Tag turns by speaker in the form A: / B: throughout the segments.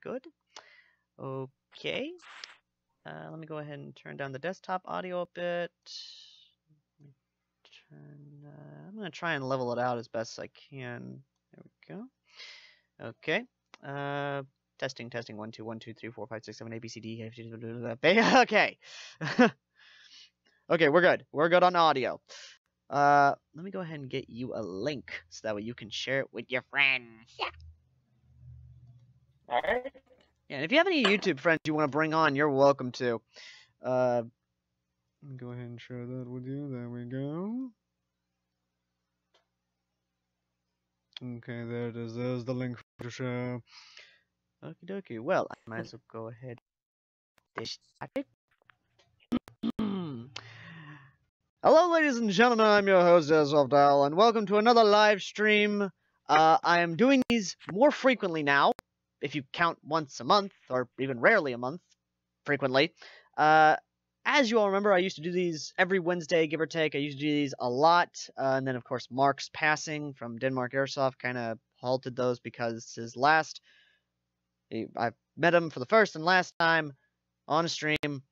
A: good. Okay. Let me go ahead and turn down the desktop audio a bit. I'm going to try and level it out as best as I can. There we go. Okay. Testing, 1, 2, 1, 2, 3, 4, 5, 6, 7, A, B, C, D, F, G, okay. Okay, we're good. We're good on audio. Let me go ahead and get you a link so that way you can share it with your friends. Yeah.
B: Alright.
A: Yeah, and if you have any YouTube friends you want to bring on, you're welcome to. Let me go ahead and share that with you. There we go. Okay, there it is. There's the link for the show. Okie dokie. Well, I might as well go ahead and start it. Hello, ladies and gentlemen. I'm your host, AirsoftAl, and welcome to another live stream. I am doing these more frequently now, if you count once a month, or even rarely a month, frequently. As you all remember, I used to do these every Wednesday, give or take. I used to do these a lot, and then, of course, Mark's passing from Denmark Airsoft kind of halted those because his last... I met him for the first and last time on a stream,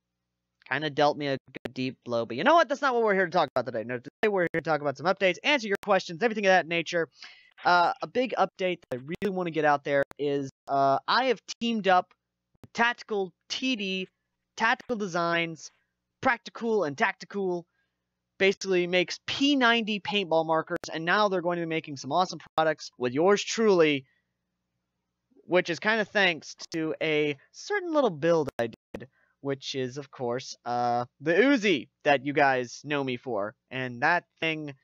A: kind of dealt me a good deep blow. But you know what? That's not what we're here to talk about today. No, today we're here to talk about some updates, answer your questions, everything of that nature. A big update that I really want to get out there is I have teamed up with Tactical TD, Tactical Designs, Practical and Tactical, basically makes P90 paintball markers, and now they're going to be making some awesome products with yours truly, which is kind of thanks to a certain little build I did, which is, of course, the Uzi that you guys know me for. And that thing,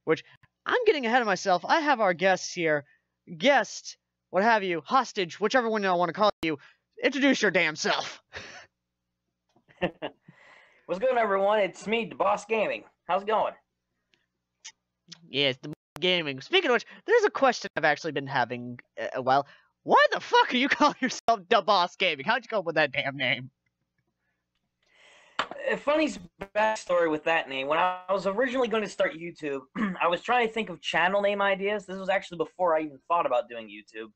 A: which, I'm getting ahead of myself. I have our guests here. Guest, what have you, hostage, whichever one I want to call you. Introduce your damn self.
B: What's going on, everyone? It's me, the Boss Gaming. How's it going?
A: Yes, the gaming. Speaking of which, there's a question I've actually been having a while. Why the fuck are you calling yourself the Boss Gaming? How'd you come up with that damn name?
B: A funny backstory with that name. When I was originally going to start YouTube, I was trying to think of channel name ideas. This was actually before I even thought about doing YouTube.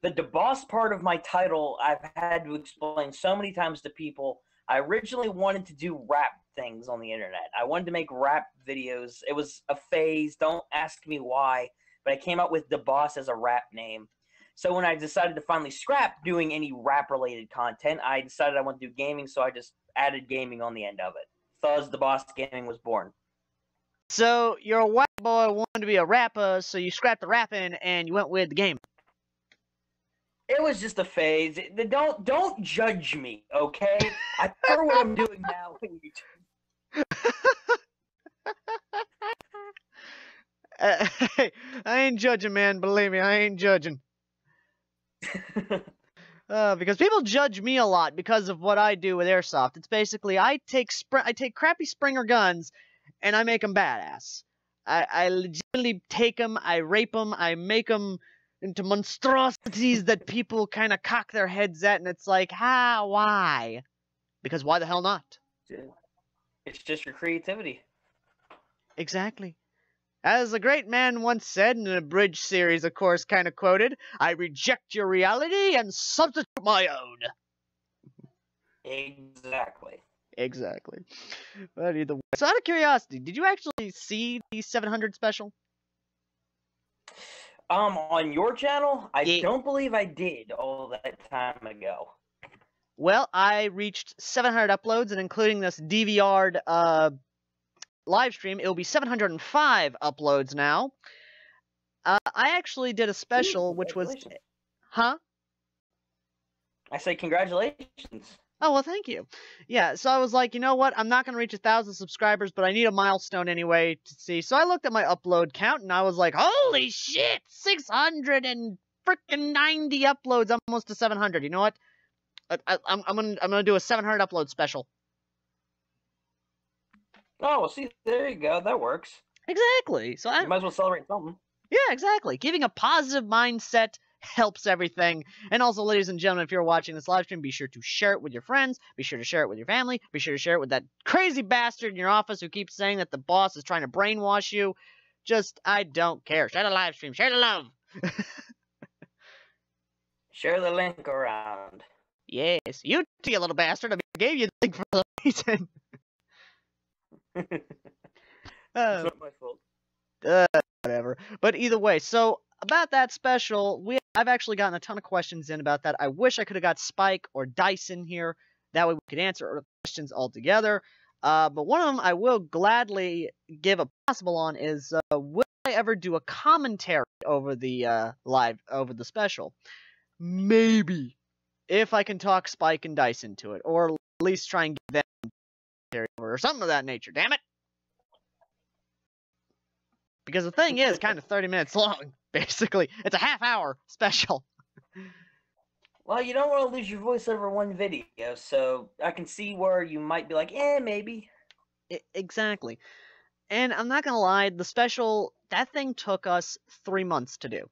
B: The boss part of my title, I've had to explain so many times to people. I originally wanted to do rap things on the internet. I wanted to make rap videos. It was a phase. Don't ask me why. But I came up with the boss as a rap name. So when I decided to finally scrap doing any rap-related content, I decided I want to do gaming, so I just added gaming on the end of it. Thus, the Boss Gaming was born.
A: So, you're a white boy wanting to be a rapper, so you scrapped the rapping and you went with the game.
B: It was just a phase. Don't judge me, okay? I prefer what I'm doing now on YouTube.
A: Hey, I ain't judging, man. Believe me, I ain't judging. Because people judge me a lot because of what I do with airsoft. It's basically I take crappy Springer guns and I make them badass. I legitimately take them, I rape them, I make them into monstrosities that people kind of cock their heads at, and it's like, why? Because why the hell not?
B: It's just your creativity.
A: Exactly. As a great man once said in an abridged series, of course, kind of quoted, I reject your reality and substitute my own.
B: Exactly.
A: Exactly. But either way. So out of curiosity, did you actually see the 700 special?
B: On your channel? I
A: Yeah.
B: don't believe I did all that time ago.
A: Well, I reached 700 uploads, and including this DVR'd, live stream, it will be 705 uploads now. I actually did a special, which was... Huh?
B: I say congratulations.
A: Oh, well, thank you. Yeah, so I was like, you know what? I'm not going to reach 1,000 subscribers, but I need a milestone anyway to see. So I looked at my upload count, and I was like, holy shit! 690 uploads, almost to 700. You know what? I'm gonna do a 700 upload special.
B: Oh, well, see, there you go. That works.
A: Exactly. So
B: you might as well celebrate something.
A: Yeah, exactly. Keeping a positive mindset helps everything. And also, ladies and gentlemen, if you're watching this live stream, be sure to share it with your friends. Be sure to share it with your family. Be sure to share it with that crazy bastard in your office who keeps saying that the boss is trying to brainwash you. Just, I don't care. Share the live stream. Share the love.
B: Share the link around.
A: Yes, you little bastard. I mean, I gave you the link for a reason.
B: It's not my fault.
A: Whatever. But either way, so about that special, I've actually gotten a ton of questions in about that. I wish I could have got Spike or Dyson here. That way we could answer the questions all together. But one of them I will gladly give a possible on is, will I ever do a commentary over the over the special? Maybe. If I can talk Spike and Dyson to it. Or at least try and give them commentary over or something of that nature. Damn it! Because the thing is kind of 30 minutes long, basically. It's a half-hour special.
B: Well, you don't want to lose your voice over one video, so I can see where you might be like, maybe.
A: Exactly. And I'm not gonna lie, the special, that thing took us 3 months to do.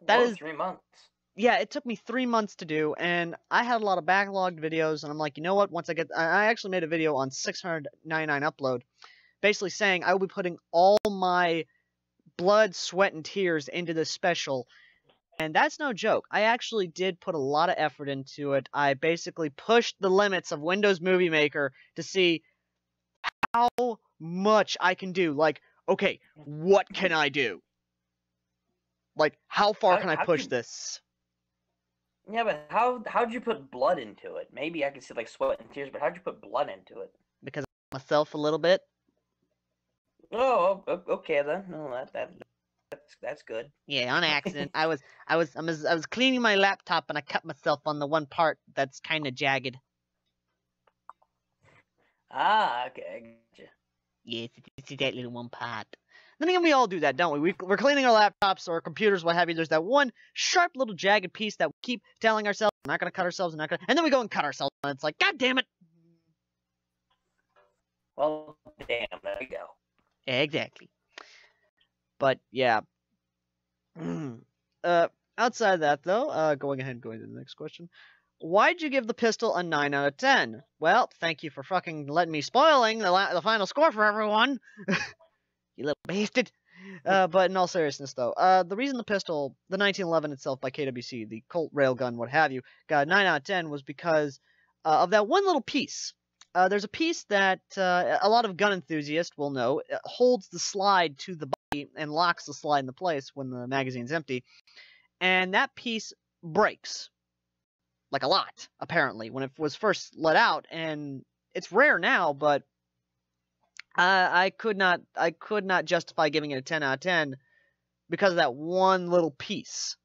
A: That is
B: 3 months.
A: Yeah, it took me 3 months to do, and I had a lot of backlogged videos, and I'm like, you know what, once I actually made a video on 699 upload, basically saying I will be putting all my blood, sweat, and tears into this special. And that's no joke. I actually did put a lot of effort into it. I basically pushed the limits of Windows Movie Maker to see how much I can do. Like, okay, what can I do? Like, how far can I push this?
B: Yeah, but how'd you put blood into it? Maybe I could see like sweat and tears, but how'd you put blood into it?
A: Because I myself a little bit.
B: Oh, okay then. No, that's good.
A: Yeah, on accident. I was cleaning my laptop and I cut myself on the one part that's kind of jagged.
B: Ah, okay, gotcha.
A: Yes, it's that little one part. Then again, we all do that, don't we? We're cleaning our laptops or computers, what have you. There's that one sharp little jagged piece that we keep telling ourselves, we're not going to cut ourselves, and then we go and cut ourselves, and it's like, God damn it!
B: Well, damn, there we go.
A: Exactly. But, yeah. Outside of that, though, going to the next question. Why'd you give the pistol a 9 out of 10? Well, thank you for fucking letting me spoiling the final score for everyone. You little bastard. But in all seriousness, though, the reason the pistol, the 1911 itself by KWC, the Colt railgun, what have you, got a 9 out of 10 was because of that one little piece. There's a piece that a lot of gun enthusiasts will know. It holds the slide to the body and locks the slide into place when the magazine's empty. And that piece breaks. Like a lot, apparently, when it was first let out. And it's rare now, but I could not justify giving it a 10 out of 10 because of that one little piece.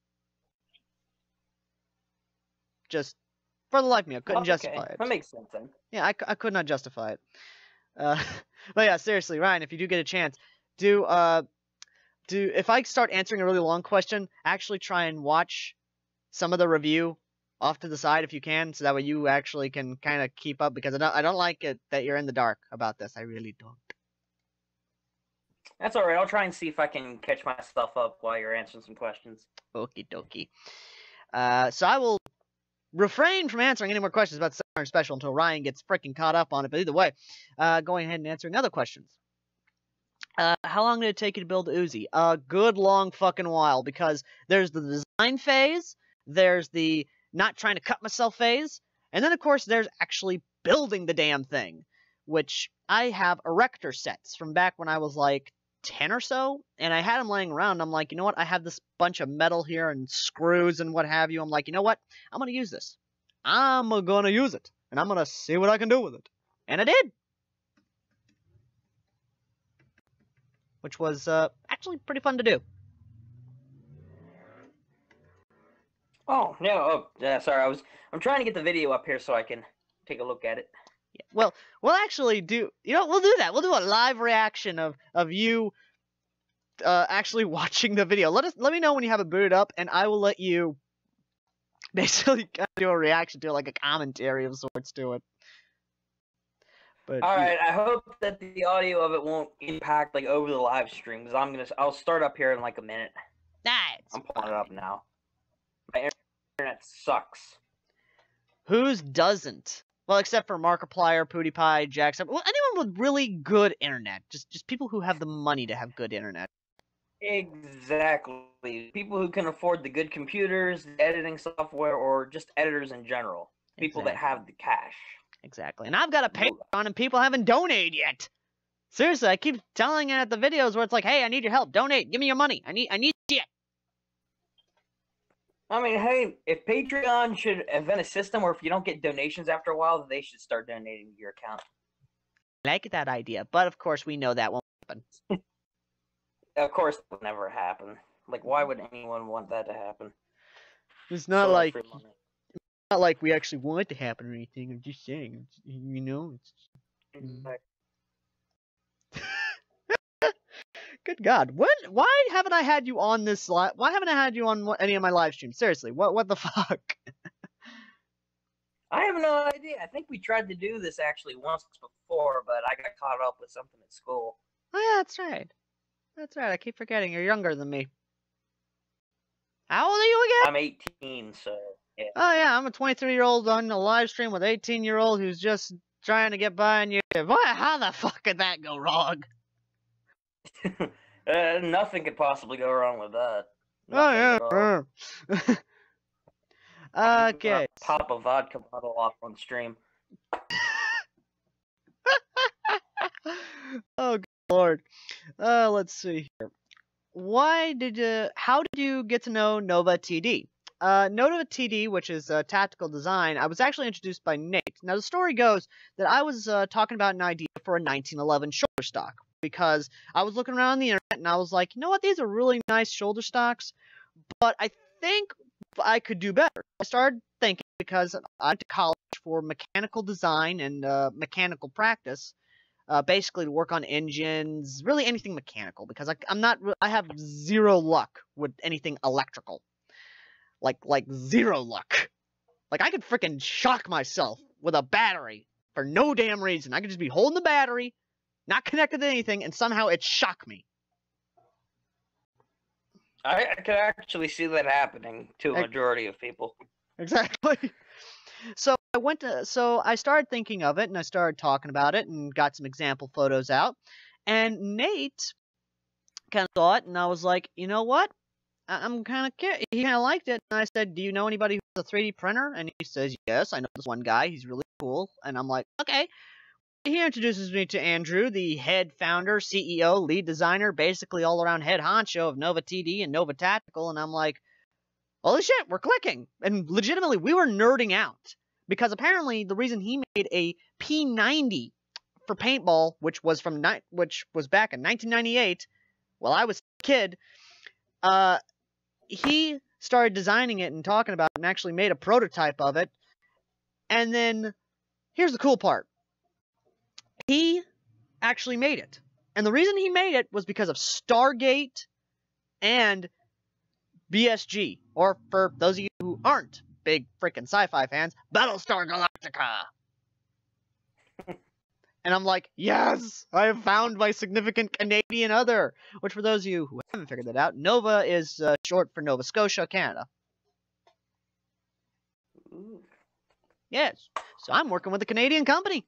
A: Just for the life of me, I couldn't justify it.
B: That makes sense then.
A: Yeah, I could not justify it. But yeah, seriously, Ryan, if you do get a chance, if I start answering a really long question, actually try and watch some of the review off to the side if you can, so that way you actually can kind of keep up, because I don't like it that you're in the dark about this. I really don't.
B: That's alright. I'll try and see if I can catch myself up while you're answering some questions.
A: Okie dokie. So I will refrain from answering any more questions about the Summer Special until Ryan gets freaking caught up on it. But either way, going ahead and answering other questions. How long did it take you to build the Uzi? A good long fucking while, because there's the design phase, there's the not trying to cut myself phase, and then of course there's actually building the damn thing, which I have erector sets from back when I was like 10 or so, and I had them laying around. I'm like, you know what, I have this bunch of metal here and screws and what have you. I'm like, you know what, I'm gonna use this. I'm gonna use it, and I'm gonna see what I can do with it. And I did! Which was actually pretty fun to do.
B: Oh, no, sorry, I'm trying to get the video up here so I can take a look at it.
A: Yeah, well, we'll actually do, we'll do that. We'll do a live reaction of you actually watching the video. Let me know when you have it booted up, and I will let you basically do a reaction to it, like a commentary of sorts to it. But
B: alright, I hope that the audio of it won't impact like over the live stream, because I'll start up here in like a minute. I'm pulling it up now. My internet sucks.
A: Whose doesn't? Well, except for Markiplier, PewDiePie, Jackson. Well, anyone with really good internet. Just people who have the money to have good internet.
B: Exactly. People who can afford the good computers, the editing software, or just editors in general. People that have the cash.
A: Exactly. And I've got a Patreon and people haven't donated yet. Seriously, I keep telling it at the videos where it's like, hey, I need your help. Donate. Give me your money. I need shit.
B: I mean, hey, if Patreon should invent a system where if you don't get donations after a while, they should start donating to your account.
A: I like that idea, but of course we know that won't happen.
B: Of course, it would never happen. Like, why would anyone want that to happen?
A: It's not like we actually want it to happen or anything. I'm just saying, you know. Good God, why haven't I had you on this Why haven't I had you on any of my live streams? Seriously, what the fuck?
B: I have no idea. I think we tried to do this actually once before, but I got caught up with something at school.
A: Oh yeah, that's right. That's right. I keep forgetting you're younger than me. How old are you again?
B: I'm 18, so yeah.
A: Oh yeah, I'm a 23-year-old on a live stream with an 18-year-old who's just trying to get by on YouTube. How the fuck could that go wrong?
B: Nothing could possibly go wrong with that.
A: Oh yeah. Okay.
B: Pop a vodka bottle off on stream.
A: Oh good Lord. Let's see here. How did you get to know Nova TD? Nova TD, which is tactical design, I was actually introduced by Nate. Now the story goes that I was talking about an idea for a 1911 shoulder stock because I was looking around the internet and I was like, you know what, these are really nice shoulder stocks, but I think I could do better. I started thinking because I went to college for mechanical design and mechanical practice. Basically to work on engines, really anything mechanical, because I have zero luck with anything electrical. Like zero luck. Like I could freaking shock myself with a battery for no damn reason. I could just be holding the battery, not connected to anything, and somehow it shock me.
B: I could actually see that happening to a majority of people.
A: Exactly. So I started thinking of it and I started talking about it and got some example photos out. And Nate kind of saw it and I was like, you know what? I'm kind of curious. He kind of liked it. And I said, do you know anybody who has a 3D printer? And he says, yes, I know this one guy. He's really cool. And I'm like, okay. He introduces me to Andrew, the head founder, CEO, lead designer, basically all around head honcho of Nova TD and Nova Tactical. And I'm like, holy shit, we're clicking. And legitimately, we were nerding out. Because apparently, the reason he made a P90 for paintball, which was back in 1998, while I was a kid, he started designing it and talking about it and actually made a prototype of it. And then, here's the cool part. He actually made it. And the reason he made it was because of Stargate and BSG, or for those of you who aren't big freaking sci-fi fans, Battlestar Galactica. And I'm like, yes, I have found my significant Canadian other. Which, for those of you who haven't figured that out, Nova is short for Nova Scotia, Canada.
B: Ooh.
A: Yes, so I'm working with a Canadian company.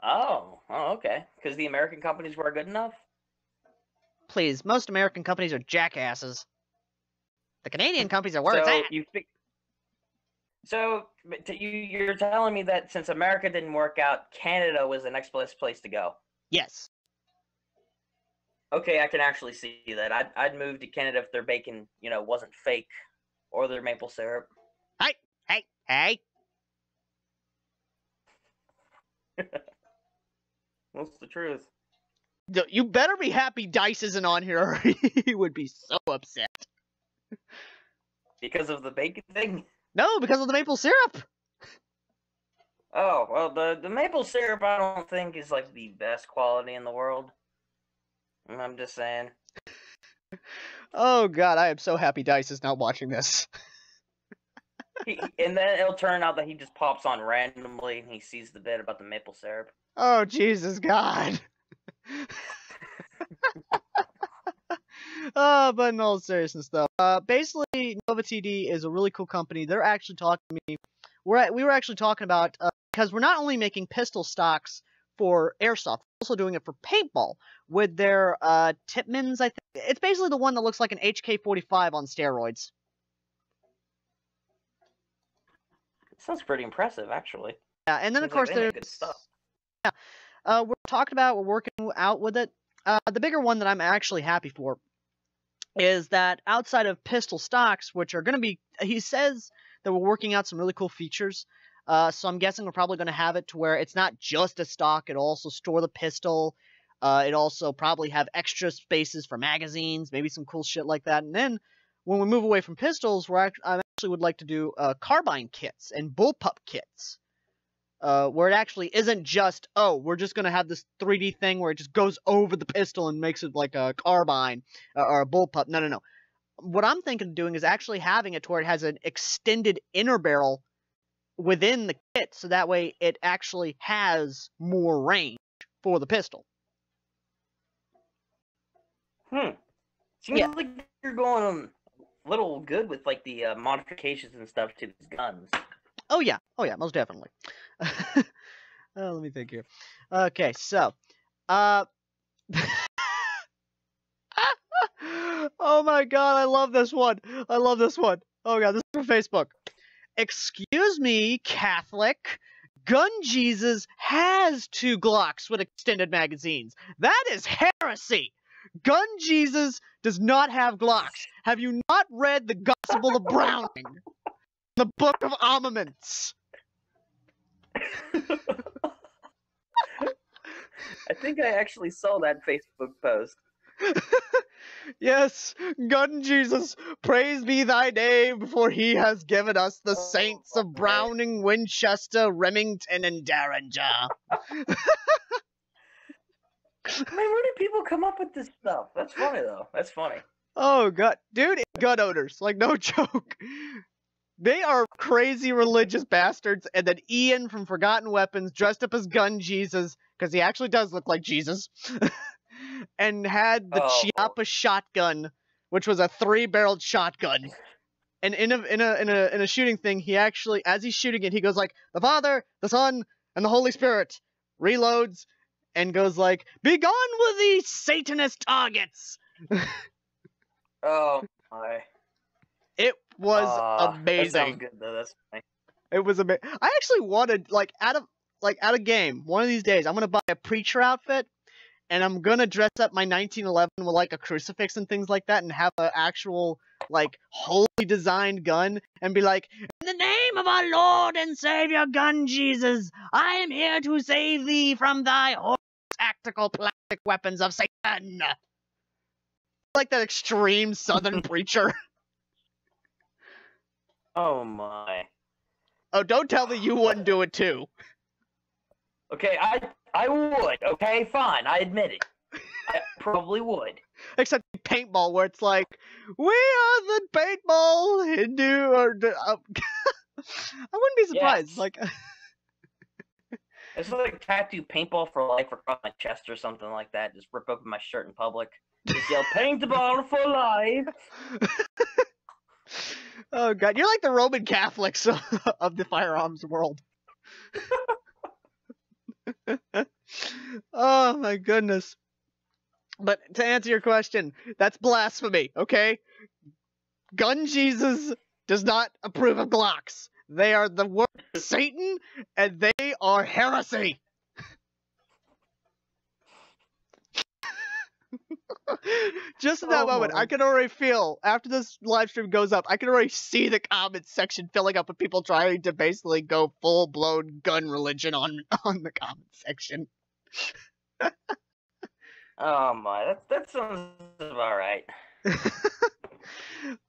B: Oh, okay. Because the American companies were good enough?
A: Please, most American companies are jackasses. The Canadian companies are where it's at.
B: So you're telling me that since America didn't work out, Canada was the next best place to go?
A: Yes.
B: Okay, I can actually see that. I'd move to Canada if their bacon, wasn't fake, or their maple syrup.
A: Hey!
B: What's the truth?
A: You better be happy Dice isn't on here, or he would be so upset.
B: Because of the bacon thing?
A: No, because of the maple syrup.
B: Oh, well, the maple syrup I don't think is like the best quality in the world. I'm just saying.
A: Oh God, I am so happy Dice is not watching this.
B: And then it'll turn out that he just pops on randomly and he sees the bit about the maple syrup.
A: Oh Jesus God. But in all seriousness though, basically Nova TD is a really cool company. They're actually talking to me. We were actually talking about because we're not only making pistol stocks for airsoft. They're also doing it for paintball with their Tipmans, I think. It's basically the one that looks like an HK-45 on steroids.
B: Sounds pretty impressive, actually.
A: Yeah, and then
B: Seems
A: of course
B: like they
A: there's...
B: make good stuff.
A: we're working out with it. The bigger one that I'm actually happy for is that outside of pistol stocks, which are going to be... He says that we're working out some really cool features. So I'm guessing we're probably going to have it to where it's not just a stock. It'll also store the pistol. It'll also probably have extra spaces for magazines, maybe some cool shit like that. And then when we move away from pistols, I actually would like to do carbine kits and bullpup kits. Where it actually isn't just, oh, we're just going to have this 3D thing where it just goes over the pistol and makes it like a carbine or a bullpup. No, no, no. What I'm thinking of doing is actually having it to where it has an extended inner barrel within the kit, so that way it actually has more range for the pistol.
B: Seems like you're going a little good with like the modifications and stuff to these guns.
A: Oh yeah, most definitely. Let me think here. Okay, so, oh my god, I love this one. Oh god, this is from Facebook. Excuse me, Catholic. Gun Jesus has 2 Glocks with extended magazines. That is heresy. Gun Jesus does not have Glocks. Have you not read the Gospel of Browning? The Book of Armaments.
B: I think I actually saw that Facebook post.
A: Yes, Gun Jesus, praise be thy name, for he has given us the saints of Browning, Winchester, Remington, and Derringer.
B: Man, where do people come up with this stuff? That's funny, though. That's funny.
A: Oh, God. Dude, gun owners. Like, no joke. They are crazy religious bastards, and then Ian from Forgotten Weapons dressed up as Gun Jesus, because he actually does look like Jesus, and had the Chiappa shotgun, which was a 3-barreled shotgun. And in a shooting thing, he actually, as he's shooting it, he goes like, the Father, the Son, and the Holy Spirit, reloads, and goes like, be gone with these Satanist targets!
B: Oh, my.
A: It was amazing.
B: That sounds good, though. That's funny.
A: It was amazing. I actually wanted, like, out of game, one of these days, I'm gonna buy a preacher outfit, and I'm gonna dress up my 1911 with, like, a crucifix and things like that, and have an actual, like, holy designed gun, and be like, in the name of our Lord and Savior Gun Jesus, I am here to save thee from thy horrible tactical plastic weapons of Satan. Like that extreme southern preacher.
B: Oh, my.
A: Oh, don't tell me you wouldn't do it, too.
B: Okay, I would. Okay, fine. I admit it. I probably would.
A: Except paintball, where it's like, we are the paintball Hindu, or... I wouldn't be surprised,
B: yes.
A: like...
B: It's like tattoo paintball for life across my chest or something like that. Just rip open my shirt in public. Just yell, paintball for life!
A: Oh, God. You're like the Roman Catholics of the firearms world. Oh, my goodness. But to answer your question, that's blasphemy, okay? Gun Jesus does not approve of Glocks. They are the work of Satan, and they are heresy. Just in that moment, I can already feel, after this live stream goes up, I can already see the comments section filling up with people trying to basically go full-blown gun religion on the comment section.
B: Oh my, that sounds about right.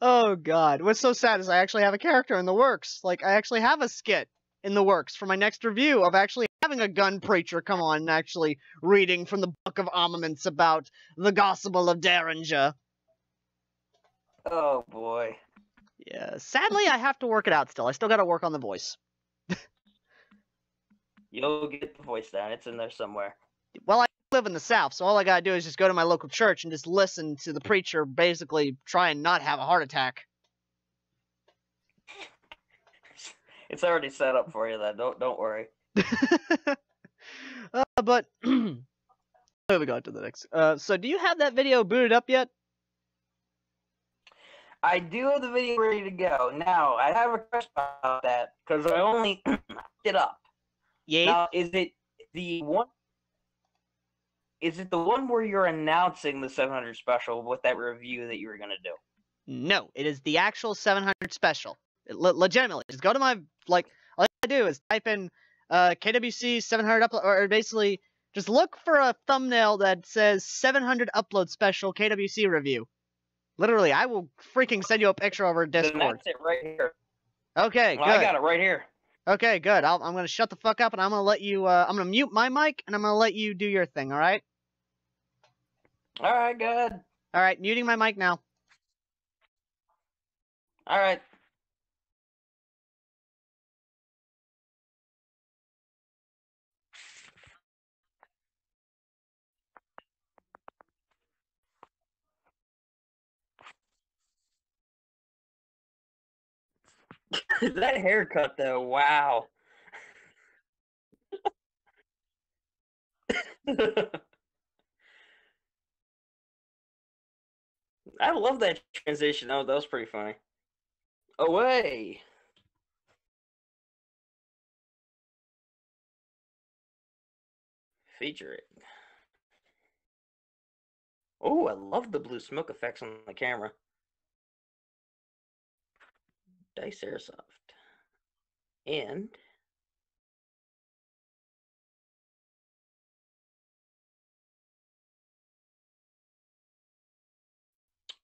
A: Oh God, what's so sad is I actually have a character in the works. Like, I actually have a skit in the works for my next review of actually having a gun preacher come on and actually reading from the Book of Armaments about the Gospel of Derringer.
B: Oh boy.
A: Yeah, sadly I have to work it out still. I still gotta work on the voice.
B: You'll get the voice down. It's in there somewhere.
A: Well, I live in the South, so all I gotta do is just go to my local church and just listen to the preacher basically try and not have a heart attack.
B: It's already set up for you, then. Don't worry.
A: But moving on to the next. So do you have that video booted up yet?
B: I do have the video ready to go. Now, I have a question about that because I only it up.
A: Yay.
B: Now, is it the one? Is it the one where you're announcing the 700 special with that review that you were gonna do?
A: No, it is the actual 700 special. Legitimately, just go to my all I do is type in KWC 700 upload, or basically just look for a thumbnail that says 700 upload special KWC review. Literally, I will freaking send you a picture over Discord.
B: Then that's it right here.
A: Okay,
B: well,
A: good.
B: I got it right here.
A: Okay, good. I'm gonna shut the fuck up and I'm gonna let you. I'm gonna mute my mic and I'm gonna let you do your thing. All right.
B: All right, good.
A: All right, muting my mic now.
B: All right. That haircut, though, wow. I love that transition. Oh, that was pretty funny. Away. Featuring. Oh, I love the blue smoke effects on the camera. Dice Airsoft. And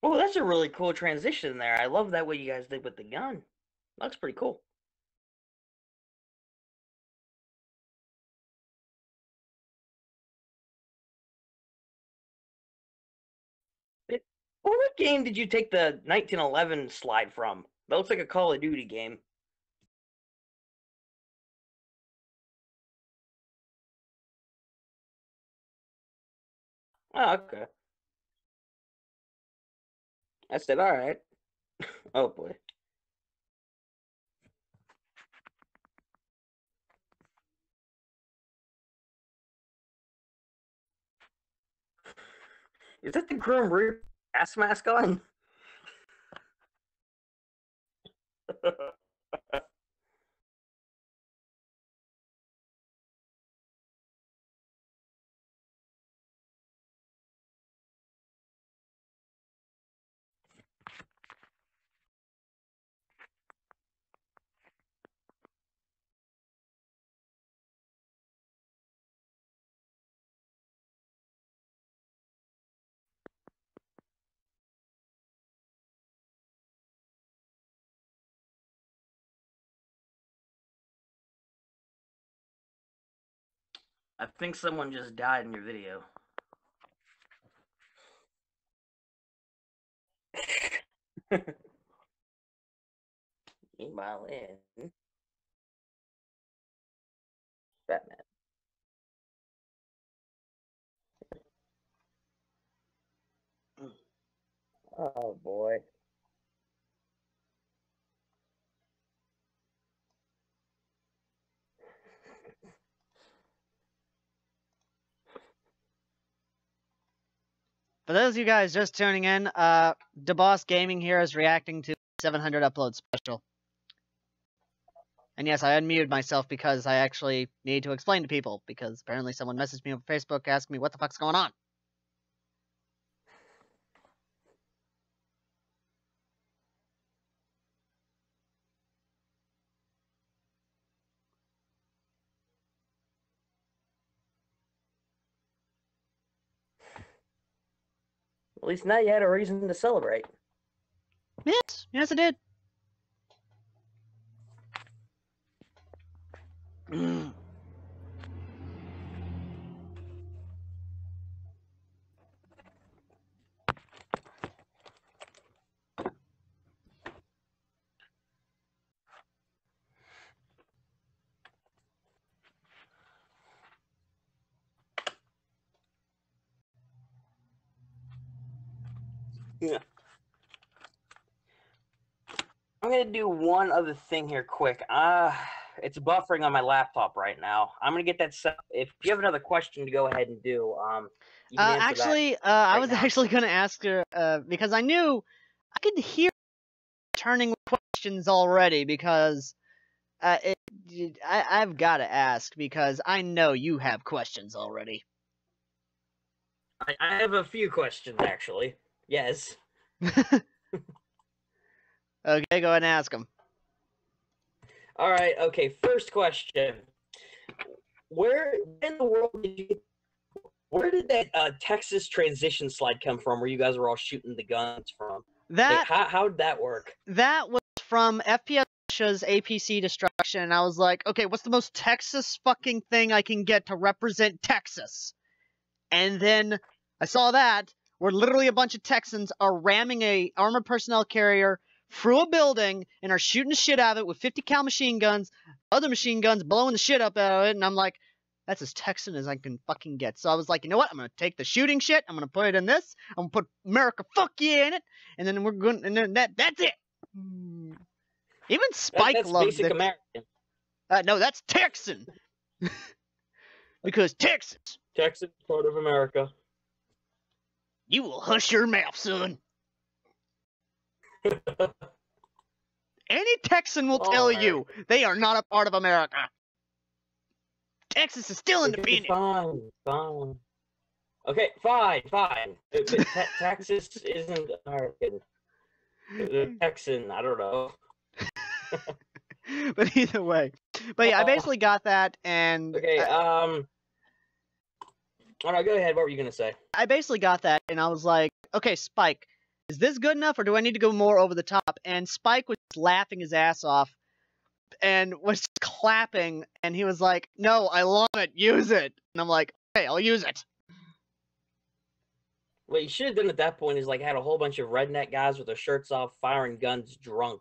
B: oh, that's a really cool transition there. I love that what you guys did with the gun. Looks pretty cool. What game did you take the 1911 slide from? That looks like a Call of Duty game. Oh, okay. I said, all right. Oh, boy. Is that the Grim Reaper gas mask on? I think someone just died in your video. Meanwhile, in Batman. Oh boy.
A: For those of you guys just tuning in, DeBoss Gaming here is reacting to 700 upload special. And yes, I unmuted myself because I actually need to explain to people, because apparently someone messaged me on Facebook asking me what the fuck's going on.
B: At least now you had a reason to celebrate.
A: Yes, I did.
B: Yeah. I'm gonna do one other thing here quick. It's buffering on my laptop right now. I'm gonna get that set. If you have another question to go ahead and do, you can answer
A: Actually,
B: that
A: I
B: right
A: was
B: now.
A: actually going to ask her because I knew I could hear turning with questions already because I've got to ask because I know you have questions already.
B: I have a few questions actually. Yes.
A: Okay, go ahead and ask them.
B: All right. Okay. First question: Where in the world did you? Where did that Texas transition slide come from? Where you guys were all shooting the guns from? Like,
A: That
B: how did that work?
A: that was from FPS Russia's APC destruction, and I was like, okay, what's the most Texas fucking thing I can get to represent Texas? And then I saw that where literally a bunch of Texans are ramming a armored personnel carrier through a building and are shooting the shit out of it with 50 cal machine guns, other machine guns blowing the shit up out of it, and I'm like, that's as Texan as I can fucking get. So I was like, you know what? I'm gonna take the shooting shit, I'm gonna put it in this, I'm gonna put America fuck yeah in it, and then we're going and then that's it. Even Spike
B: That's
A: loved
B: basic
A: the
B: American.
A: no, that's Texan. Because Texas.
B: Texas part of America.
A: You will hush your mouth, son. Any Texan will tell you they are not a part of America. Texas is still independent.
B: Fine. Okay, fine. But Texas isn't American. Texan, I don't know.
A: But either way. But yeah, I basically got that, and
B: okay. Oh no, go ahead. What were you gonna say?
A: I basically got that, and I was like, okay, Spike, is this good enough, or do I need to go more over the top? And Spike was laughing his ass off, and was clapping, and he was like, no, I love it, use it. And I'm like, okay, I'll use it.
B: What you should have done at that point is like had a whole bunch of redneck guys with their shirts off, firing guns, drunk,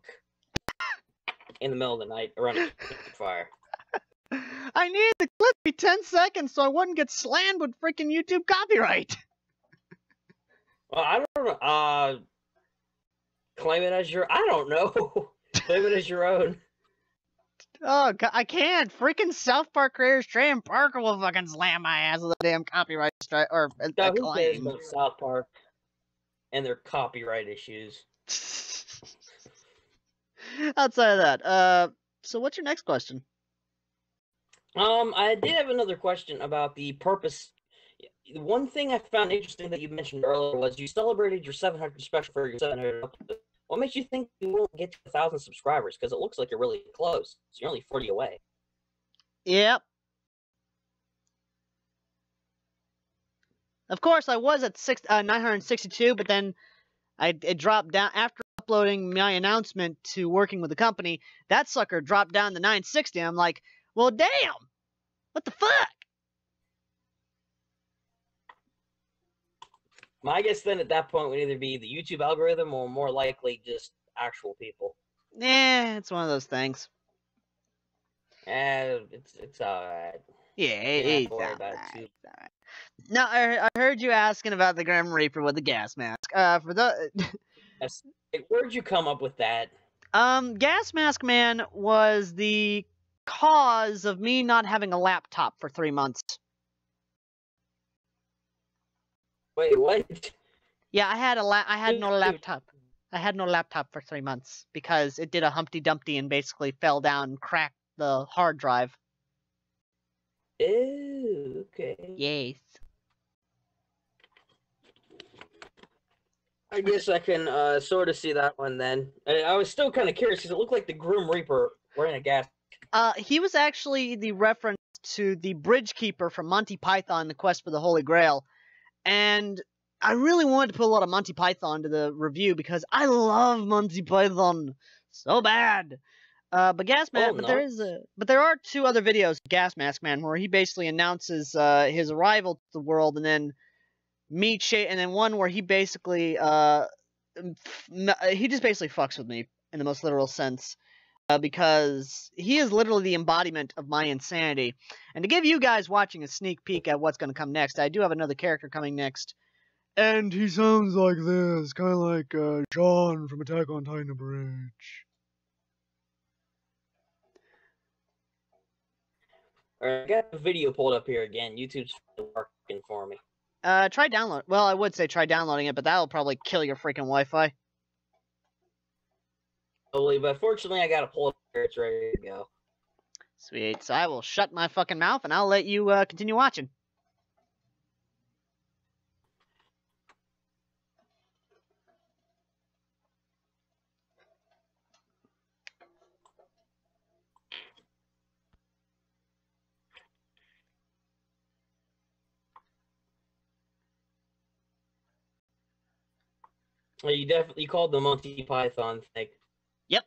B: in the middle of the night around a campfire.
A: I needed the clip to be 10 seconds so I wouldn't get slammed with freaking YouTube copyright.
B: Well, I don't know. Claim it as your. I don't know. Claim it as your own.
A: Oh, I can't. Freaking South Park creators Trey and Parker will fucking slam my ass with a damn copyright strike or
B: Who cares
A: claim.
B: about South Park and their copyright issues?
A: Outside of that, so what's your next question?
B: I did have another question about the purpose. One thing I found interesting that you mentioned earlier was you celebrated your 700 special for your 700. What makes you think you won't get to 1,000 subscribers? Because it looks like you're really close. So you're only 40 away.
A: Yep. Of course, I was at 962, but then it dropped down after uploading my announcement to working with the company. That sucker dropped down to 960. I'm like, well, damn. What the fuck?
B: My guess then at that point would either be the YouTube algorithm or more likely just actual people.
A: It's one of those things.
B: It's alright.
A: Yeah, it's alright. Now, I heard you asking about the Grim Reaper with the gas mask. For the
B: where'd you come up with that?
A: Gas Mask Man was the cause of me not having a laptop for 3 months.
B: Wait, what?
A: Yeah, I had no laptop. I had no laptop for 3 months because it did a Humpty Dumpty and basically fell down and cracked the hard drive.
B: Ew, okay.
A: Yes.
B: I guess I can sort of see that one then. I was still kind of curious because it looked like the Grim Reaper wearing a gas.
A: He was actually the reference to the Bridge Keeper from Monty Python, The Quest for the Holy Grail. And I really wanted to put a lot of Monty Python to the review because I love Monty Python so bad. But there are 2 other videos of Gas Mask Man where he basically announces his arrival to the world, and then and then one where he basically he just basically fucks with me in the most literal sense. Because he is literally the embodiment of my insanity. And to give you guys watching a sneak peek at what's going to come next, I do have another character coming next. And he sounds like this, kind of like John from Attack on Titan Bridge.
C: Alright, I got the video pulled up here again. YouTube's working for me.
A: Try download. Well, I would say try downloading it, but that'll probably kill your freaking Wi-Fi.
C: Probably, but fortunately I got it pulled up here. It's ready to go.
A: Sweet. So I will shut my fucking mouth and I'll let you continue watching.
C: Well, you definitely called the Monty Python thing.
A: Yep.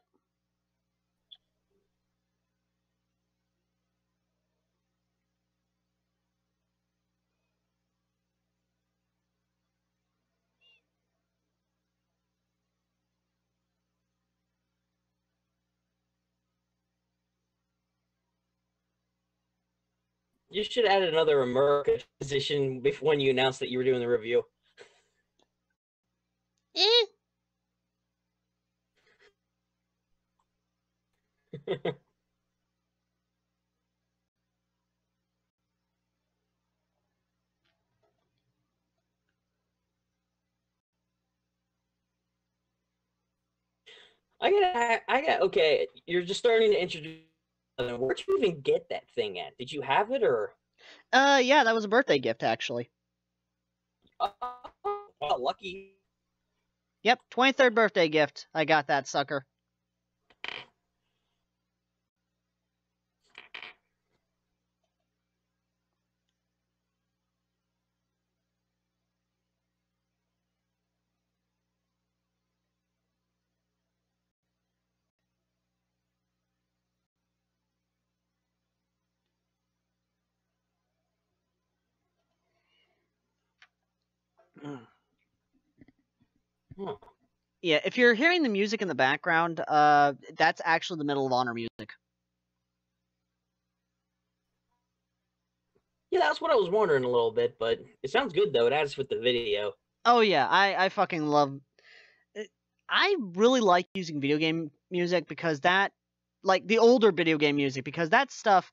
C: You should add another America position when you announced that you were doing the review.
A: Eh.
C: Okay, you're just starting to introduce. Where'd you even get that thing at? Did you have it or?
A: Yeah, that was a birthday gift, actually.
C: Oh, lucky.
A: Yep, 23rd birthday gift. I got that sucker.
C: Huh.
A: Yeah, if you're hearing the music in the background, that's actually the Medal of Honor music.
C: Yeah, that's what I was wondering a little bit, but it sounds good though. It adds with the video.
A: Oh yeah, I fucking love. I really like using video game music because that, like the older video game music, because that stuff,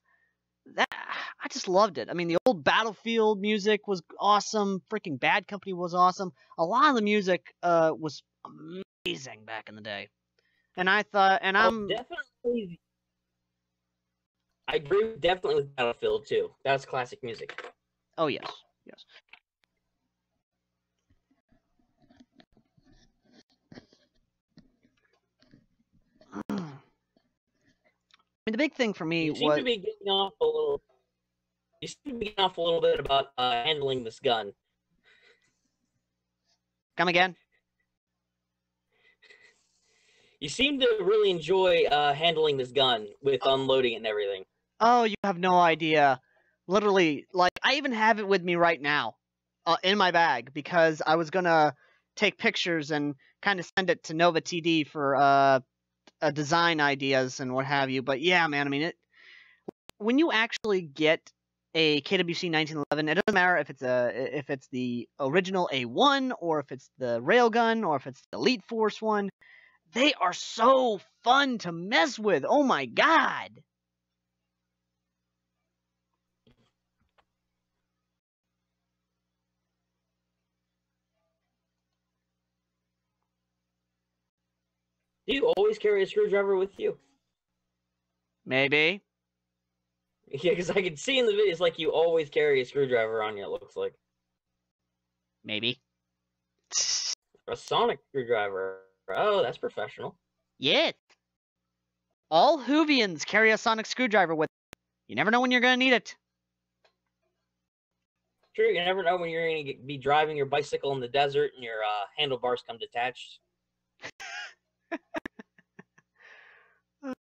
A: that I just loved it. I mean, the old Battlefield music was awesome. Freaking Bad Company was awesome. A lot of the music was amazing back in the day. And I thought, and I'm
C: definitely. I agree definitely with Battlefield too. That's classic music.
A: Oh yes, yes. I mean, the big thing for me
C: You seem
A: was
C: to be getting off a little. You seem to be getting off a little bit about handling this gun.
A: come again.
C: You seem to really enjoy handling this gun with unloading it and everything.
A: Oh, you have no idea. Literally, like I even have it with me right now, in my bag because I was gonna take pictures and kind of send it to Nova TD for design ideas and what have you. But yeah, man, I mean, when you actually get a KWC 1911, it doesn't matter if it's the original A1 or if it's the railgun or if it's the Elite Force one. They are so fun to mess with. Oh my god.
C: Do you always carry a screwdriver with you?
A: Maybe.
C: Yeah, because I can see in the videos like you always carry a screwdriver on you. It looks like
A: Maybe.
C: a sonic screwdriver. Oh, that's professional.
A: Yes. All Whovians carry a sonic screwdriver with them. You never know when you're going to need it.
C: True, you never know when you're going to be driving your bicycle in the desert and your handlebars come detached.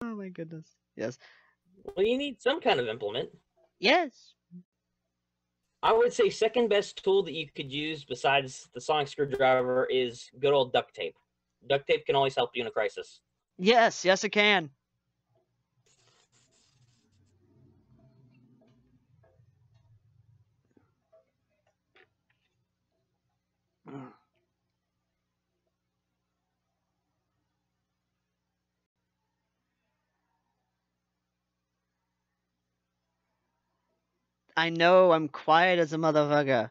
A: Oh my goodness. Yes.
C: Well, you need some kind of implement.
A: Yes.
C: I would say second best tool that you could use besides the sonic screwdriver is good old duct tape. Duct tape can always help you in a crisis.
A: Yes, yes it can. I know I'm quiet as a motherfucker.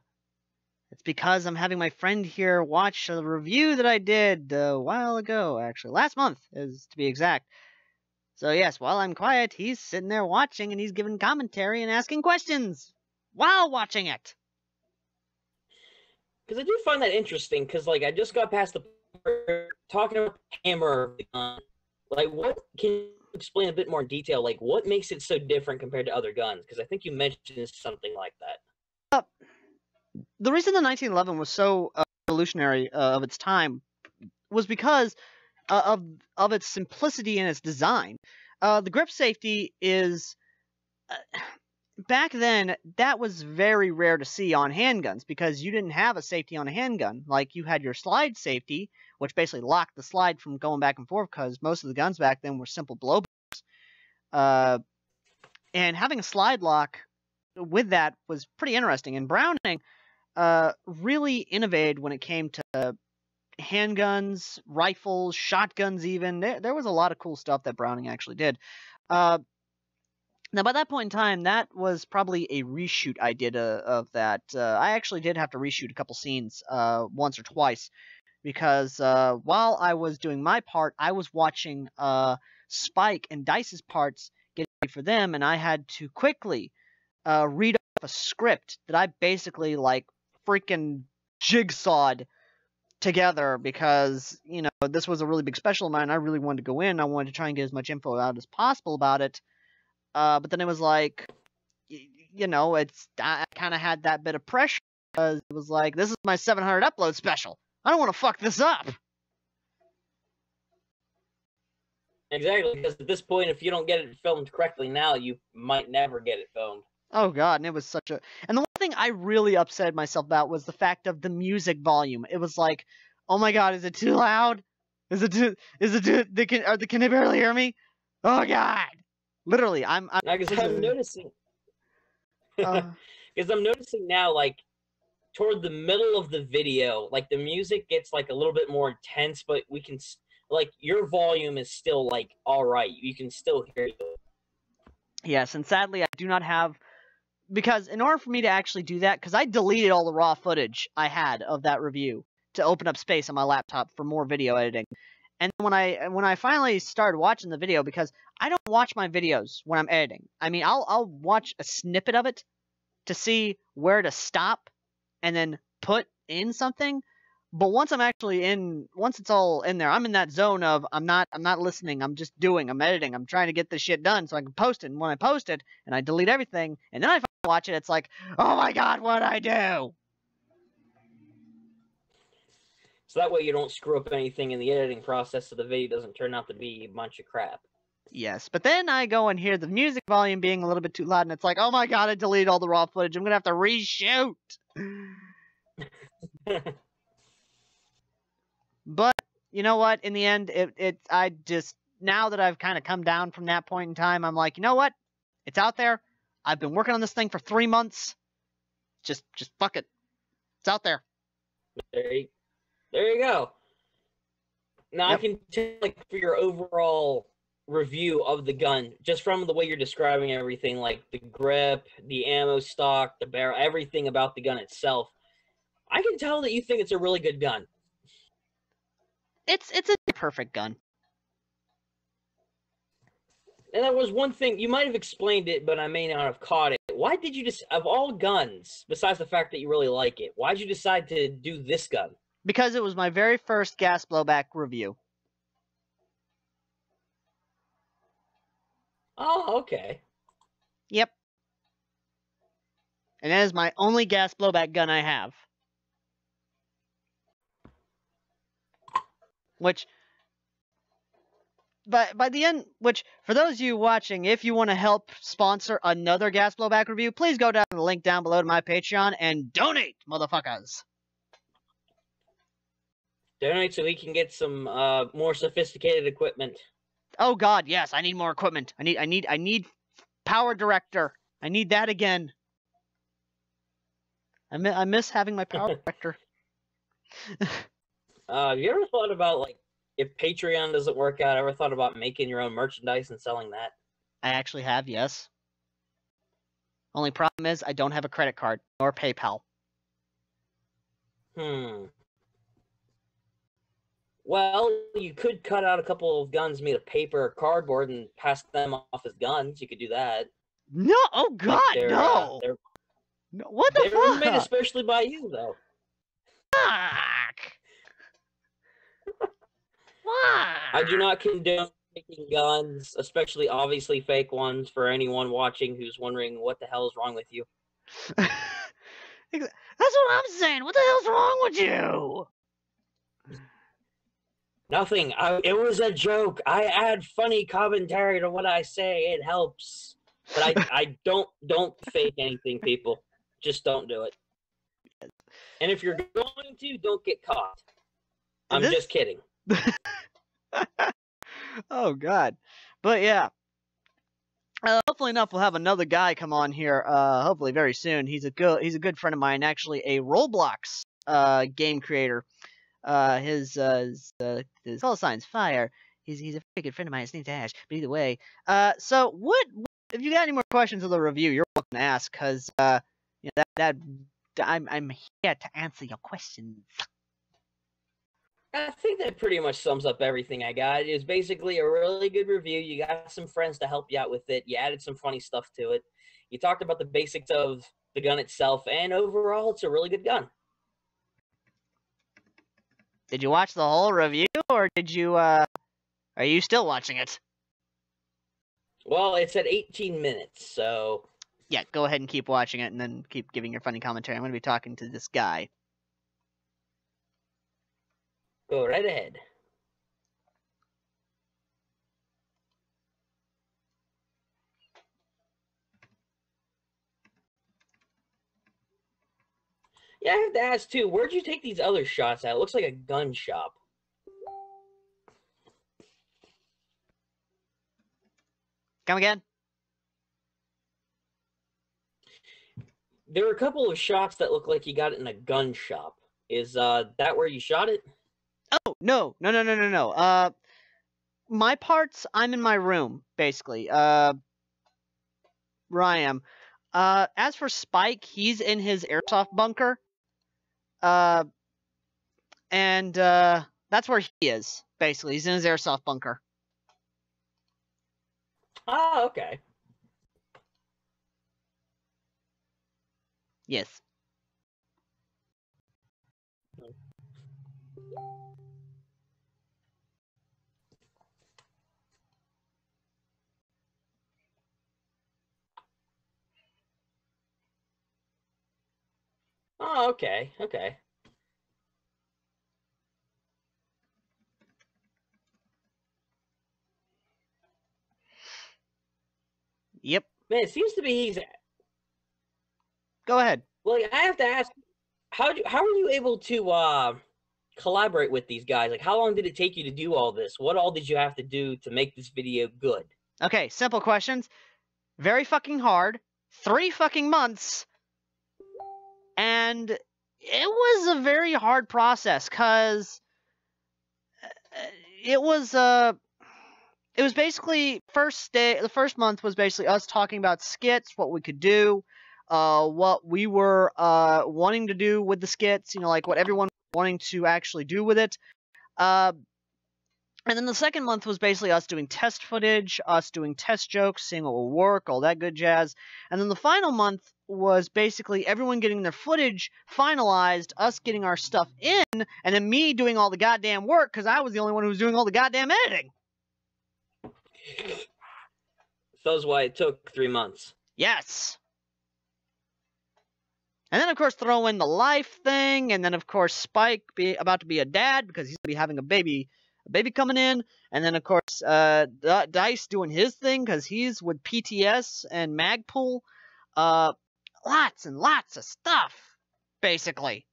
A: It's because I'm having my friend here watch a review that I did a while ago, actually. Last month, is to be exact. So yes, while I'm quiet, he's sitting there watching and he's giving commentary and asking questions while watching it.
C: Because I do find that interesting, because, like, I just got past the talking about the hammer of the gun. Like, what can you explain a bit more in detail? Like, what makes it so different compared to other guns? Because I think you mentioned something like that.
A: The reason the 1911 was so revolutionary of its time was because of its simplicity and its design. The grip safety is back then that was very rare to see on handguns because you didn't have a safety on a handgun. Like, you had your slide safety, which basically locked the slide from going back and forth because most of the guns back then were simple blowbacks. And having a slide lock with that was pretty interesting. And Browning really innovated when it came to handguns, rifles, shotguns even. There was a lot of cool stuff that Browning actually did. Now, by that point in time, that was probably a reshoot I did of that. I actually did have to reshoot a couple scenes once or twice because while I was doing my part, I was watching Spike and Dice's parts get ready for them, and I had to quickly read off a script that I basically, like, freaking jigsawed together because, you know, this was a really big special of mine. I really wanted to go in. I wanted to try and get as much info out as possible about it. But then it was like, you know, I kind of had that bit of pressure because it was like, this is my 700 upload special. I don't want to fuck this up.
C: Exactly, because at this point, if you don't get it filmed correctly now, you might never get it filmed.
A: Oh god, and it was such a... And the one thing I really upset myself about was the fact of the music volume. It was like, oh my god, is it too loud? Can they barely hear me? Oh god! Literally, I'm
C: Because I'm noticing... Because I'm noticing now, like, toward the middle of the video, like, the music gets, like, a little bit more intense, but we can... Like, your volume is still, like, alright. You can still hear it.
A: Yes, and sadly, I do not have... Because in order for me to actually do that, because I deleted all the raw footage I had of that review to open up space on my laptop for more video editing. And when I finally started watching the video, because I don't watch my videos when I'm editing. I mean, I'll watch a snippet of it to see where to stop and then put in something. But once it's all in there, I'm in that zone of I'm not listening, I'm just doing, I'm editing, I'm trying to get this shit done so I can post it. And when I post it and I delete everything and then I watch it, it's like, oh my god, what'd I do?
C: So that way you don't screw up anything in the editing process so the video doesn't turn out to be a bunch of crap.
A: Yes, but then I go and hear the music volume being a little bit too loud and it's like, oh my god, I deleted all the raw footage, I'm gonna have to reshoot. But you know what? In the end, I just, now that I've kind of come down from that point in time, I'm like, you know what? It's out there. I've been working on this thing for 3 months. Just fuck it. It's out there.
C: There you go. Now yep. I can tell, like, for your overall review of the gun, just from the way you're describing everything, like the grip, the ammo stock, the barrel, everything about the gun itself, I can tell that you think it's a really good gun.
A: It's a perfect gun.
C: And that was one thing, you might have explained it, but I may not have caught it. Why did you just, of all guns, besides the fact that you really like it, why did you decide to do this gun?
A: Because it was my very first gas blowback review.
C: Oh, okay.
A: Yep. And that is my only gas blowback gun I have. Which, by the end, which, for those of you watching, if you want to help sponsor another gas blowback review, please go down to the link down below to my Patreon and donate, motherfuckers.
C: Donate so we can get some more sophisticated equipment.
A: Oh god, yes, I need more equipment. I need power director. I need that again. I miss having my power director.
C: Have you ever thought about, like, if Patreon doesn't work out, ever thought about making your own merchandise and selling that?
A: I actually have, yes. Only problem is I don't have a credit card nor PayPal.
C: Well, you could cut out a couple of guns made of paper or cardboard and pass them off as guns. You could do that.
A: No, oh God, no. No. What the
C: They were
A: fuck?
C: made especially by you, though.
A: Fuck.
C: I do not condone making guns, especially obviously fake ones, for anyone watching who's wondering what the hell is wrong with you.
A: That's what I'm saying. What the hell's wrong with you?
C: Nothing. It was a joke. I add funny commentary to what I say. It helps. But I don't fake anything, people. Just don't do it. And if you're going to, don't get caught. I'm just kidding.
A: Oh God. But yeah. Hopefully enough, we'll have another guy come on here. Hopefully very soon. He's a good friend of mine. Actually, a Roblox game creator. His call sign's Fire. He's a very good friend of mine. His name's Ash. But either way, so what? If you got any more questions of the review, you're welcome to ask, because you know, I'm here to answer your questions.
C: I think that pretty much sums up everything I got. It was basically a really good review. You got some friends to help you out with it. You added some funny stuff to it. You talked about the basics of the gun itself, and overall, it's a really good gun.
A: Did you watch the whole review, or did you, are you still watching it?
C: Well, it's at 18 minutes, so...
A: Yeah, go ahead and keep watching it, and then keep giving your funny commentary. I'm going to be talking to this guy.
C: Go right ahead. Yeah, I have to ask, too, where'd you take these other shots at? It looks like a gun shop.
A: Come again?
C: There were a couple of shots that look like you got it in a gun shop. Is that where you shot it?
A: Oh, no. My parts, I'm in my room, basically. Where I am. As for Spike, he's in his airsoft bunker. And that's where he is, basically. He's in his airsoft bunker.
C: Oh, okay.
A: Yes.
C: Oh, okay. Okay.
A: Yep.
C: Man, it seems to be he's...
A: Go ahead.
C: Well, I have to ask, how are you able to collaborate with these guys? Like, how long did it take you to do all this? What all did you have to do to make this video good?
A: Okay, simple questions. Very fucking hard. 3 fucking months. And it was a very hard process, because it was basically the first month was basically us talking about skits, what we could do, what we were wanting to do with the skits, you know, like what everyone was wanting to actually do with it. And then the second month was basically us doing test footage, us doing test jokes, seeing what will work, all that good jazz. And then the final month was basically everyone getting their footage finalized, us getting our stuff in, and then me doing all the goddamn work, because I was the only one who was doing all the goddamn editing.
C: So that's why it took 3 months.
A: Yes. And then, of course, throw in the life thing, and then, of course, Spike about to be a dad, because he's going to be having a baby coming in, and then, of course, Dice doing his thing, because he's with PTS and Magpool. Lots and lots of stuff, basically.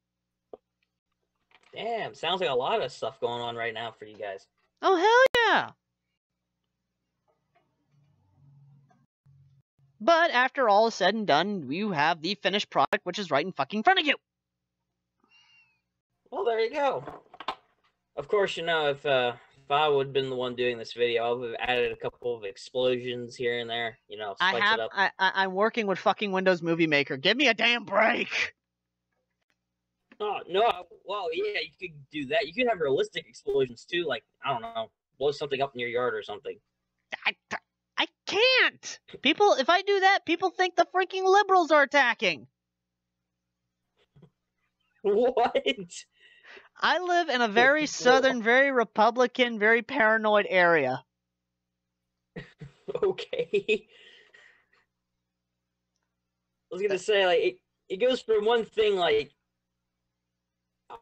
C: Damn, sounds like a lot of stuff going on right now for you guys.
A: Oh, hell yeah! But after all is said and done, you have the finished product, which is right in fucking front of you.
C: Well, there you go. Of course, you know, if I would have been the one doing this video, I would have added a couple of explosions here and there. You know, spice it up.
A: I'm working with fucking Windows Movie Maker. Give me a damn break.
C: Oh no! Well, yeah, you could do that. You could have realistic explosions too, like I don't know, blow something up in your yard or something.
A: I can't. People, if I do that, people think the freaking liberals are attacking.
C: What?
A: I live in a very southern, very Republican, very paranoid area.
C: Okay. I was gonna say, like, it goes from one thing, like,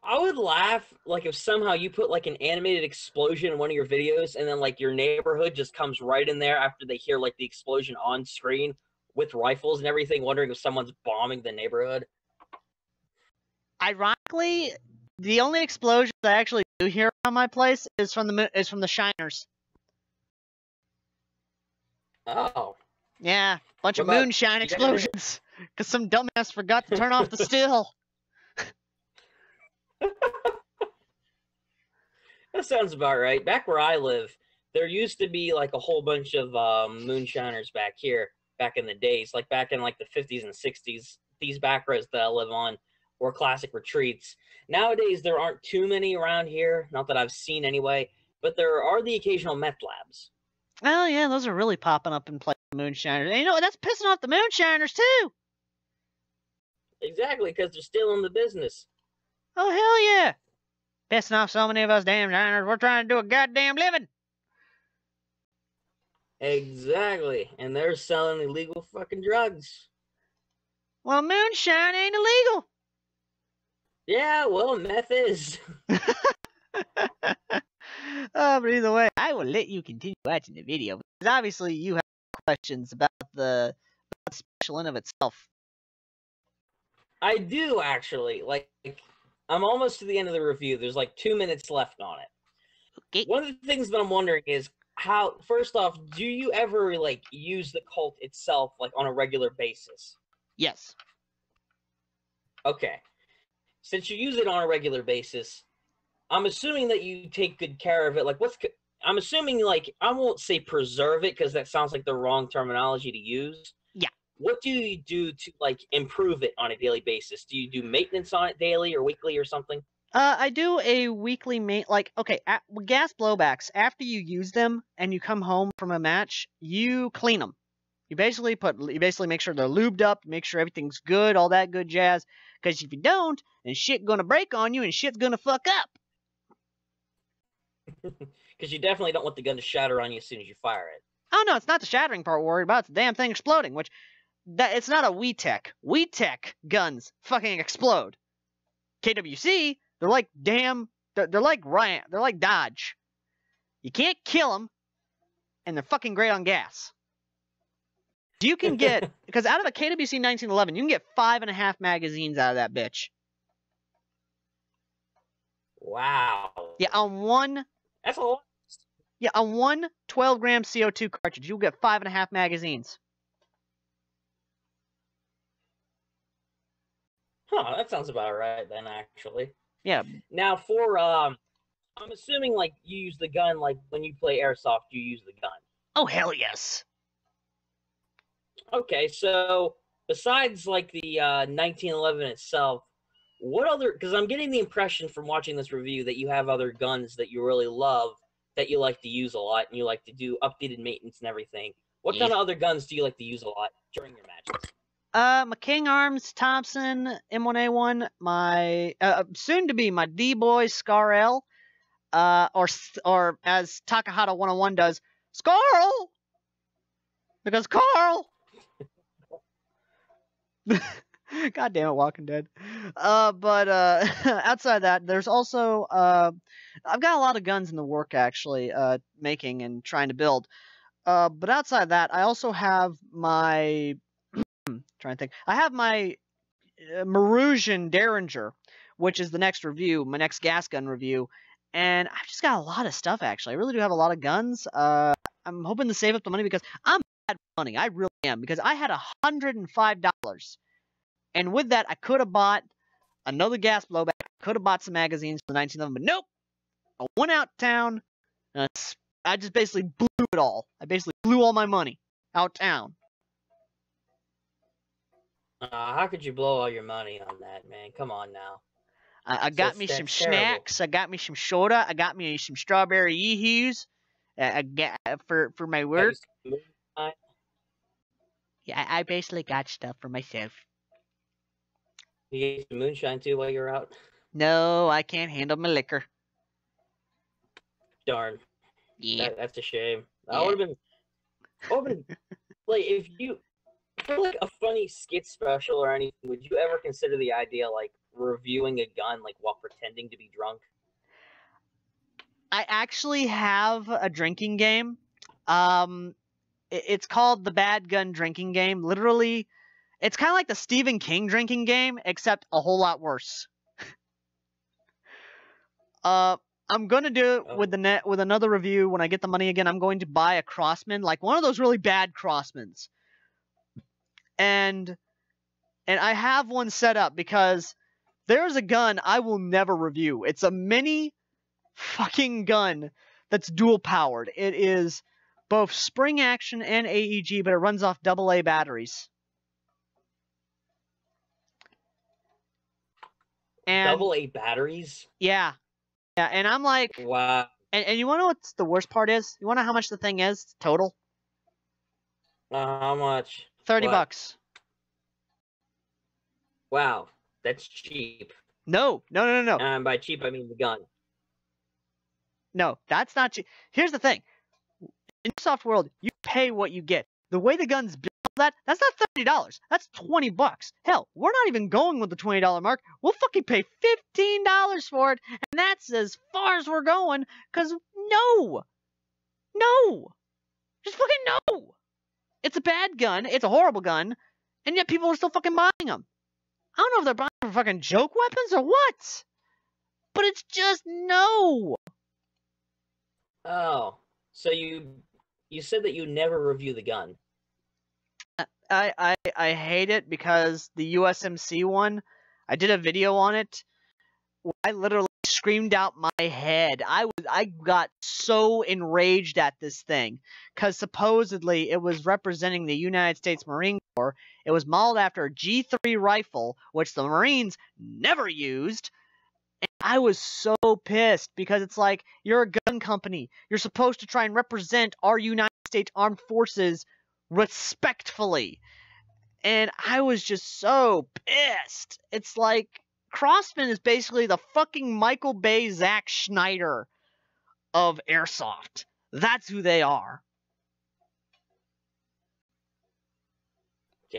C: I would laugh, like, if somehow you put, like, an animated explosion in one of your videos, and then, like, your neighborhood just comes right in there after they hear, like, the explosion on screen with rifles and everything, wondering if someone's bombing the neighborhood.
A: Ironically, the only explosions I actually do hear on my place is from the Shiners.
C: Oh.
A: Yeah, bunch of
C: What about-
A: moonshine
C: you guys-
A: explosions. Because some dumbass forgot to turn off the still.
C: That sounds about right. Back where I live, there used to be like a whole bunch of moonshiners back here, back in the days, like back in like the 50s and 60s. These back roads that I live on were classic retreats. Nowadays, there aren't too many around here, not that I've seen anyway, but there are the occasional meth labs.
A: Oh yeah, those are really popping up in play moonshiners. And you know what? That's pissing off the moonshiners too.
C: Exactly, because they're still in the business.
A: Oh hell yeah! Pissing off so many of us damn shiners. We're trying to do a goddamn living.
C: Exactly, and they're selling illegal fucking drugs.
A: Well, moonshine ain't illegal.
C: Yeah, well, meth is.
A: But either way, I will let you continue watching the video because obviously you have questions about the special in of itself.
C: I do actually. Like, I'm almost to the end of the review. There's like 2 minutes left on it.
A: Okay.
C: One of the things that I'm wondering is how. First off, do you ever like use the cult itself like on a regular basis?
A: Yes.
C: Okay. Since you use it on a regular basis, I'm assuming that you take good care of it. Like, I'm assuming, like, I won't say preserve it because that sounds like the wrong terminology to use.
A: Yeah.
C: What do you do to, like, improve it on a daily basis? Do you do maintenance on it daily or weekly or something?
A: I do a weekly gas blowbacks. After you use them and you come home from a match, you clean them. You basically make sure they're lubed up, make sure everything's good, all that good jazz. Because if you don't, then shit's gonna break on you and shit's gonna fuck up.
C: Because you definitely don't want the gun to shatter on you as soon as you fire it.
A: Oh no, it's not the shattering part we're worried about. It's the damn thing exploding. It's not a WeTech. WeTech guns fucking explode. KWC, they're like they're like Ryan, they're like Dodge. You can't kill them, and they're fucking great on gas. You can get, because out of a KWC 1911, you can get 5.5 magazines out of that bitch.
C: Wow.
A: Yeah, on one.
C: That's a lot.
A: Yeah, on one 12-gram CO2 cartridge, you'll get 5.5 magazines.
C: Huh, that sounds about right then, actually.
A: Yeah.
C: Now, I'm assuming, like, you use the gun, like, when you play Airsoft, you use the gun.
A: Oh, hell yes.
C: Okay, so besides like the 1911 itself, what other? Because I'm getting the impression from watching this review that you have other guns that you really love that you like to use a lot, and you like to do updated maintenance and everything. What kind of other guns do you like to use a lot during your matches?
A: My King Arms Thompson M1A1, my soon to be my D-Boy Scar L, or as Takahata 101 does, Scarl, because Carl. God damn it, Walking Dead. But outside of that, there's also I've got a lot of guns in the work actually, making and trying to build. But outside of that, I also have my trying to think. I have my Marusian Derringer, which is the next review, my next gas gun review, and I've just got a lot of stuff actually. I really do have a lot of guns. I'm hoping to save up the money because I'm bad with money. I really am, because I had $105. And with that, I could have bought another gas blowback. I could have bought some magazines for the 1911, but nope. I went out of town, I just basically blew it all. I basically blew all my money out town.
C: How could you blow all your money on that, man? Come on now.
A: I got me some snacks. I got me some soda. I got me some strawberry yee-hoos. I got for my work. Yeah, I basically got stuff for myself.
C: You ate some moonshine too while you were out?
A: No, I can't handle my liquor.
C: Darn.
A: Yeah.
C: That's a shame. That
A: Yeah.
C: would have been like if you for like a funny skit special or anything, would you ever consider the idea like reviewing a gun like while pretending to be drunk?
A: I actually have a drinking game. It's called the Bad Gun Drinking Game. Literally, it's kind of like the Stephen King drinking game, except a whole lot worse. I'm gonna do it with another review when I get the money again. I'm going to buy a Crossman, like one of those really bad Crossmans, and I have one set up because there's a gun I will never review. It's a mini fucking gun that's dual powered. It is both spring action and AEG, but it runs off AA batteries. And
C: AA batteries?
A: Yeah. Yeah, and I'm like,
C: wow.
A: And you want to know what's the worst part is? You want to know how much the thing is total?
C: How much?
A: 30 bucks.
C: Wow, that's cheap.
A: No.
C: And by cheap, I mean the gun.
A: No, that's not cheap. Here's the thing. In the soft world, you pay what you get. The way the gun's built, that's not $30. That's 20 bucks. Hell, we're not even going with the $20 mark. We'll fucking pay $15 for it, and that's as far as we're going, because no. Just fucking no. It's a bad gun. It's a horrible gun, and yet people are still fucking buying them. I don't know if they're buying for fucking joke weapons or what, but it's just no.
C: Oh, so you said that you never review the gun.
A: I hate it because the USMC one, I did a video on it. I literally screamed out my head. I got so enraged at this thing because supposedly it was representing the United States Marine Corps. It was modeled after a G3 rifle, which the Marines never used. And I was so pissed because it's like, you're a gun company. You're supposed to try and represent our United States Armed Forces respectfully. And I was just so pissed. It's like, Crossman is basically the fucking Michael Bay Zack Snyder of Airsoft. That's who they are.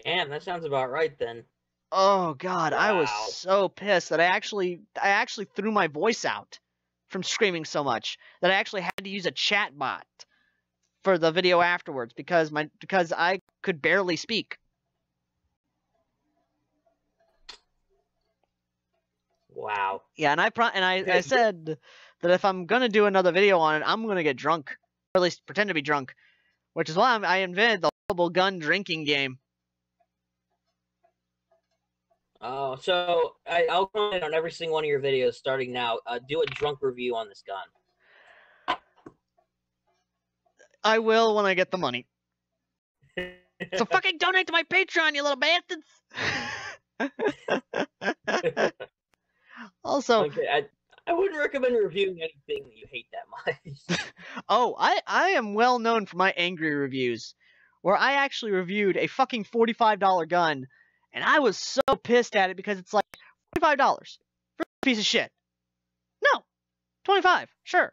C: Damn, that sounds about right then.
A: Oh god, wow. I was so pissed that I actually threw my voice out from screaming so much that I actually had to use a chat bot for the video afterwards because I could barely speak.
C: Wow.
A: Yeah, and I said that if I'm gonna do another video on it, I'm gonna get drunk, or at least pretend to be drunk, which is why I invented the horrible gun drinking game.
C: Oh, so I'll comment on every single one of your videos starting now. Do a drunk review on this gun.
A: I will when I get the money. So fucking donate to my Patreon, you little bastards! Also,
C: okay, I wouldn't recommend reviewing anything that you hate that much.
A: Oh, I am well known for my angry reviews, where I actually reviewed a fucking $45 gun, and I was so pissed at it because it's like, $45 for a piece of shit. No. 25, sure.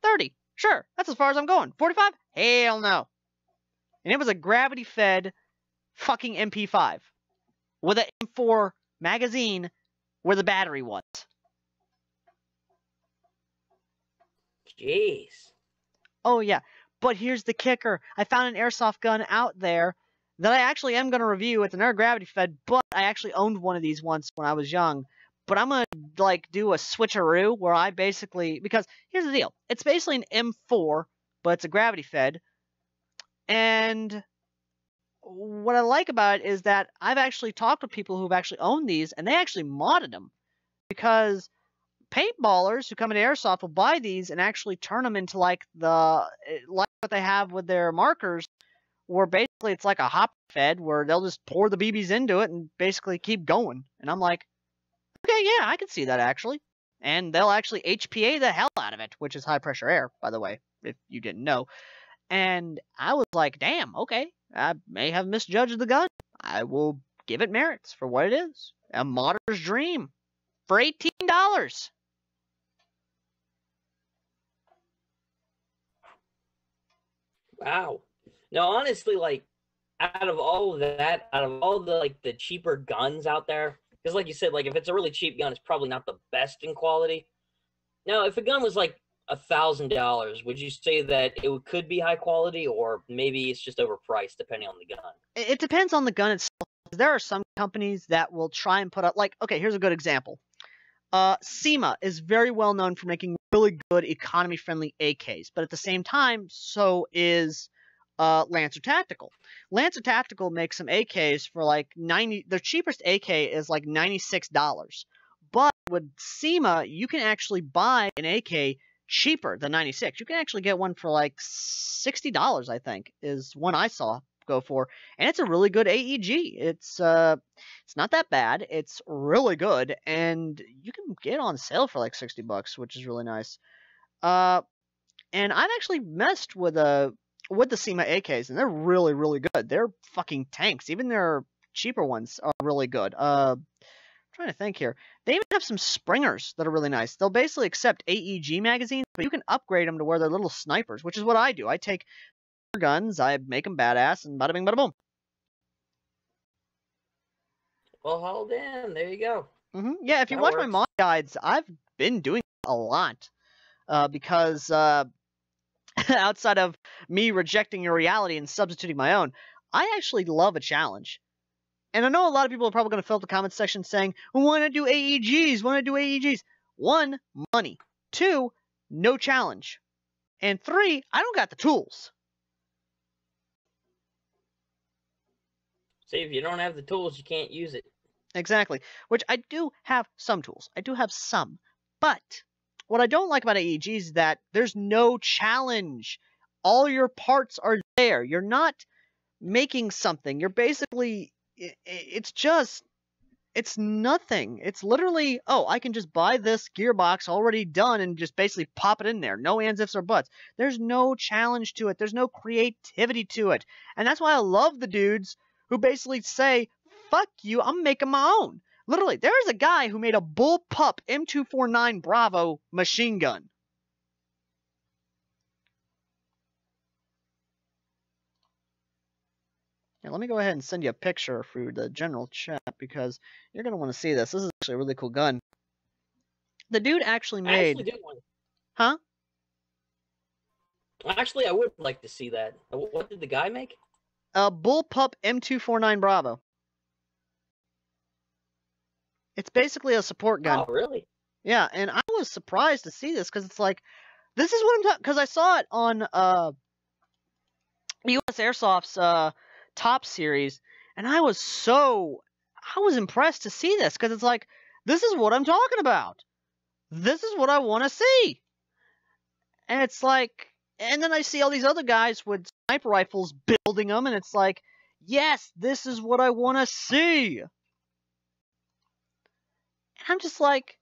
A: 30, sure. That's as far as I'm going. 45? Hell no. And it was a gravity-fed fucking MP5 with an M4 magazine where the battery was.
C: Jeez.
A: Oh, yeah. But here's the kicker. I found an airsoft gun out there that I actually am going to review. It's another gravity fed, but I actually owned one of these once when I was young. But I'm going to, like, do a switcheroo where I basically... Because here's the deal. It's basically an M4, but it's a gravity fed. And what I like about it is that I've actually talked to people who've actually owned these, and they actually modded them. Because paintballers who come into Airsoft will buy these and actually turn them into like what they have with their markers, where basically it's like a hop fed where they'll just pour the BBs into it and basically keep going. And I'm like, okay, yeah, I can see that actually. And they'll actually HPA the hell out of it, which is high pressure air, by the way, if you didn't know. And I was like, damn, okay, I may have misjudged the gun. I will give it merits for what it is. A modder's dream for $18.
C: Wow. No, honestly, like, out of all of that, out of all the like the cheaper guns out there, because like you said, like if it's a really cheap gun, it's probably not the best in quality. Now, if a gun was like $1,000, would you say that it could be high quality, or maybe it's just overpriced depending on the gun?
A: It depends on the gun itself. There are some companies that will try and put up, like, okay, here's a good example. SEMA is very well known for making really good economy-friendly AKs, but at the same time, so is Lancer Tactical. Lancer Tactical makes some AKs for like their cheapest AK is like $96. But with SEMA, you can actually buy an AK cheaper than 96. You can actually get one for like $60, I think, is one I saw go for, and it's a really good AEG. It's not that bad. It's really good, and you can get it on sale for like $60, which is really nice. And I've actually messed with the SEMA AKs, and they're really, really good. They're fucking tanks. Even their cheaper ones are really good. I'm trying to think here. They even have some Springers that are really nice. They'll basically accept AEG magazines, but you can upgrade them to where they're little snipers, which is what I do. I take guns, I make them badass, and bada bing, bada boom.
C: Well, hold in. There you go.
A: Yeah, if you watch my mod guides, I've been doing a lot because outside of me rejecting your reality and substituting my own, I actually love a challenge. And I know a lot of people are probably going to fill up the comments section saying, "Want to do AEGs? Want to do AEGs?" 1, money. 2, no challenge. And 3, I don't got the tools.
C: See, if you don't have the tools, you can't use it.
A: Exactly. Which I do have some tools. I do have some. But what I don't like about AEGs is that there's no challenge. All your parts are there. You're not making something. You're basically... It's nothing. It's literally, oh, I can just buy this gearbox already done and just basically pop it in there. No ands, ifs, or buts. There's no challenge to it. There's no creativity to it. And that's why I love the dudes who basically say, fuck you, I'm making my own. Literally, there's a guy who made a bullpup M249 Bravo machine gun. Now, let me go ahead and send you a picture through the general chat because you're going to want to see this. This is actually a really cool gun. The dude actually made...
C: I actually did one.
A: Huh?
C: Actually, I would like to see that. What did the guy make?
A: A bullpup M249 Bravo. It's basically a support gun.
C: Oh, really?
A: Yeah, and I was surprised to see this because it's like, this is what I'm talking... Because I saw it on US Airsoft's top series, and I was impressed to see this because it's like, this is what I'm talking about. This is what I want to see. And it's like, and then I see all these other guys with sniper rifles building them, and it's like, yes, this is what I want to see. And I'm just like,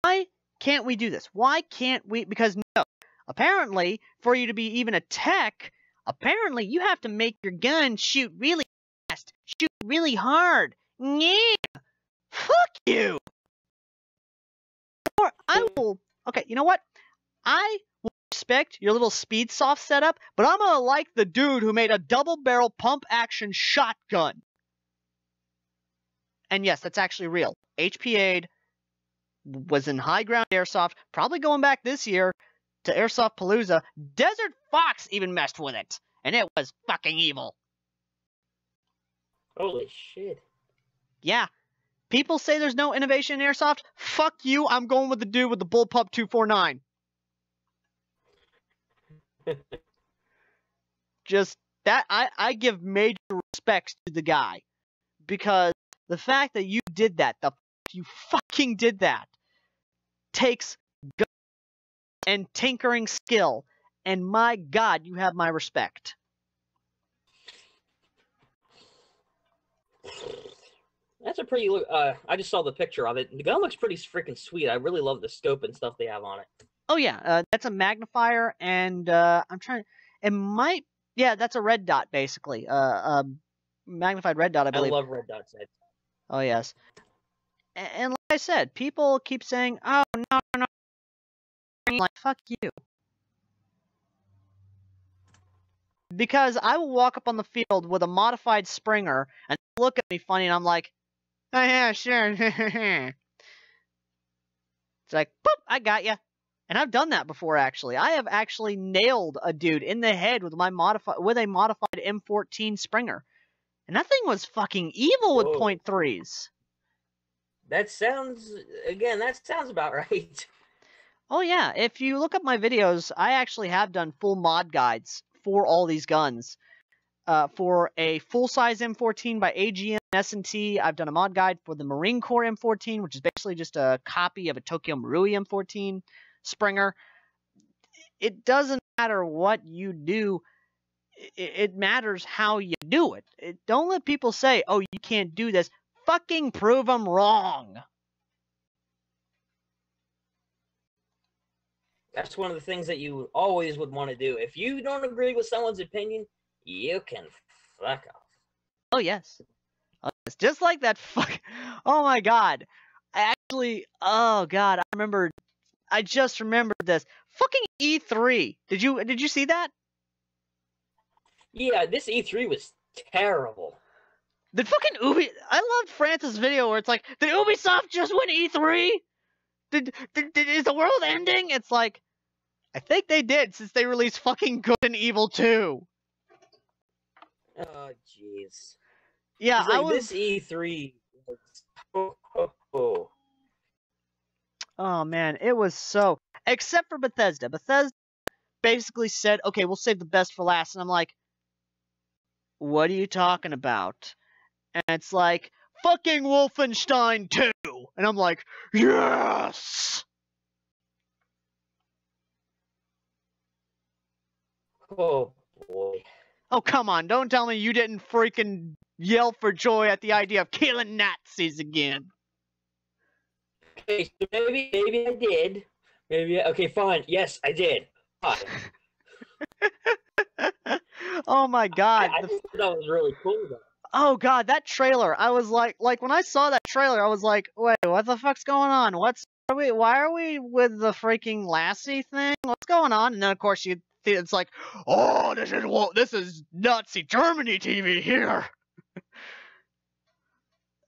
A: why can't we do this? Why can't we? Because no, apparently, for you to be even a tech, apparently you have to make your gun shoot really fast, shoot really hard. Yeah, fuck you. Or I will, okay, you know what? I will respect your little speed soft setup, but I'm gonna like the dude who made a double barrel pump action shotgun. And yes, that's actually real. HPA'd, was in high ground airsoft, probably going back this year to Airsoft Palooza. Desert Fox even messed with it, and it was fucking evil.
C: Holy shit.
A: Yeah. People say there's no innovation in airsoft. Fuck you, I'm going with the dude with the Bullpup 249. Just that, I give major respects to the guy. Because the fact that you did that, you fucking did that. takes guts and tinkering skill, and my God, you have my respect.
C: That's a pretty. I just saw the picture of it. The gun looks pretty freaking sweet. I really love the scope and stuff they have on it.
A: Oh yeah, that's a magnifier, and I'm trying. It might. Yeah, that's a red dot basically. Magnified red dot, I
C: I
A: believe.
C: love red dot sights.
A: Oh yes. And like I said, people keep saying, "Oh no, no." I'm like, fuck you. Because I will walk up on the field with a modified Springer, and they look at me funny, and I'm like, "Oh yeah, sure." It's like, boop, I got you. And I've done that before, actually. I have actually nailed a dude in the head with a modified M14 Springer. And that thing was fucking evil with
C: Whoa.
A: .3s.
C: That sounds about right.
A: Oh yeah, if you look up my videos, I actually have done full mod guides for all these guns. For a full-size M14 by AGM and S&T, I've done a mod guide for the Marine Corps M14, which is basically just a copy of a Tokyo Marui M14 Springer. It doesn't matter what you do. It matters how you do it. Don't let people say, oh, you can't do this. Fucking prove them wrong.
C: That's one of the things that you always would want to do. If you don't agree with someone's opinion, you can fuck off.
A: Oh, yes. It's just like that fuck. Oh, my God. Oh, God, I just remembered this. Fucking E3. Did you see that?
C: Yeah, this E3 was terrible.
A: Did fucking I loved Francis' video where it's like, did Ubisoft just win E3? Is the world ending? It's like, I think they did since they released fucking Good and Evil 2.
C: Oh, jeez.
A: Yeah,
C: like, this E3 was
A: Oh man, it was so. Except for Bethesda. Bethesda basically said, okay, we'll save the best for last. And I'm like, what are you talking about? And it's like, fucking Wolfenstein 2. And I'm like, yes!
C: Oh, boy.
A: Oh, come on. Don't tell me you didn't freaking yell for joy at the idea of killing Nazis again.
C: Okay, so maybe I did. Okay, fine. Yes, I did. Fine.
A: Oh my God.
C: I just thought that was really cool, though.
A: Oh God, that trailer. I was like when I saw that trailer, I was like, wait, what the fuck's going on? Why are we with the freaking Lassie thing? What's going on? And then of course it's like, oh, this is Nazi Germany TV here.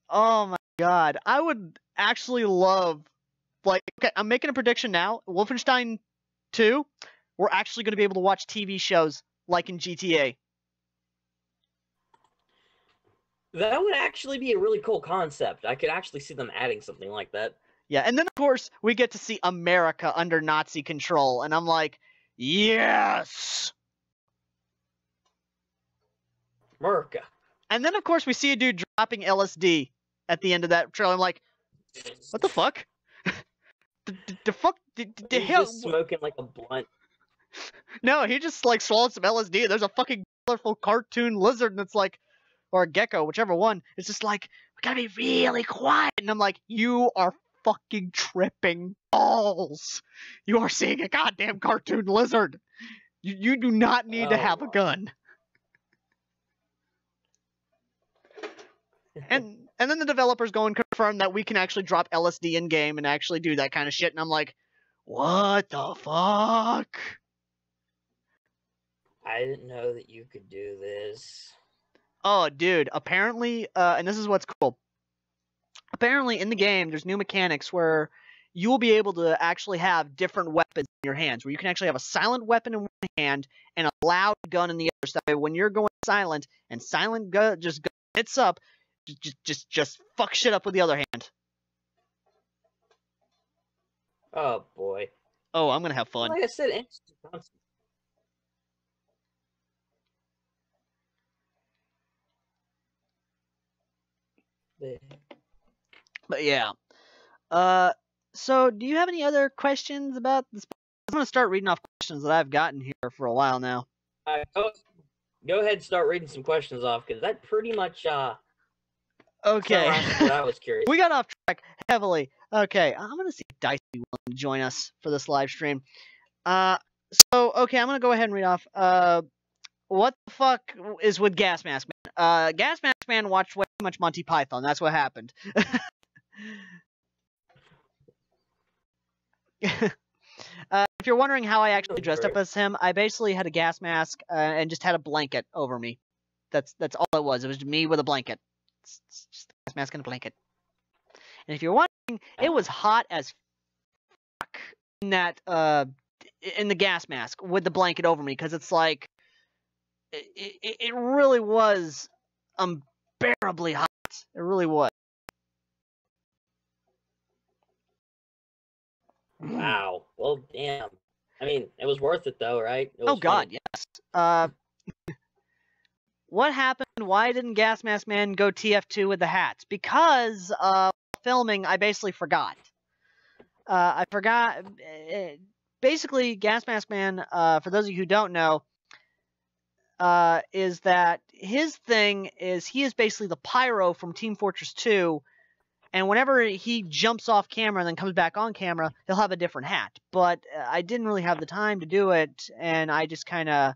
A: Oh my God, I would actually love, like, okay, I'm making a prediction now. Wolfenstein 2, we're actually going to be able to watch TV shows like in GTA.
C: That would actually be a really cool concept. I could actually see them adding something like that.
A: Yeah, and then of course we get to see America under Nazi control, and I'm like, yes!
C: America.
A: And then of course we see a dude dropping LSD at the end of that trailer. I'm like, what the fuck? the fuck? The
C: He's
A: hell?
C: just smoking like a blunt.
A: No, he just like swallowed some LSD. There's a fucking colorful cartoon lizard, and it's like, or a gecko, whichever one. It's just like, we gotta be really quiet. And I'm like, you are fucking tripping balls. You are seeing a goddamn cartoon lizard. You do not need to have a gun. And then the developers go and confirm that we can actually drop LSD in game and actually do that kind of shit. And I'm like, what the fuck?
C: I didn't know that you could do this.
A: Oh, dude, apparently, and this is what's cool. Apparently, in the game, there's new mechanics where you will be able to actually have different weapons in your hands, where you can actually have a silent weapon in one hand and a loud gun in the other. So that way, when you're going silent and silent gun just hits up, just fuck shit up with the other hand.
C: Oh boy.
A: Oh, I'm gonna have fun.
C: Like I said,
A: But yeah. So, do you have any other questions about this? I'm going to start reading off questions that I've gotten here for a while now.
C: Go ahead and start reading some questions off, because that pretty much
A: Okay.
C: summarizes what I was curious.
A: We got off track heavily. Okay, I'm going to see if Dicey will willing to join us for this live stream. Okay, I'm going to go ahead and read off. What the fuck is with Gas Mask Man? Gas Mask Man watched way too much Monty Python. That's what happened. If you're wondering how I actually dressed up as him, I basically had a gas mask and just had a blanket over me. That's all it was. It was me with a blanket. It's just a gas mask and a blanket. And if you're wondering, it was hot as fuck in that in the gas mask with the blanket over me, because it's like it really was unbearably hot. It really was.
C: Wow. Well, damn. I mean, it was worth it, though, right?
A: Oh, God, yes. What happened? Why didn't Gas Mask Man go TF2 with the hats? Because, filming, I basically forgot. I forgot. Basically, Gas Mask Man, for those of you who don't know, is that his thing is he is basically the pyro from Team Fortress 2. And whenever he jumps off camera and then comes back on camera, he'll have a different hat. But I didn't really have the time to do it, and I just kind of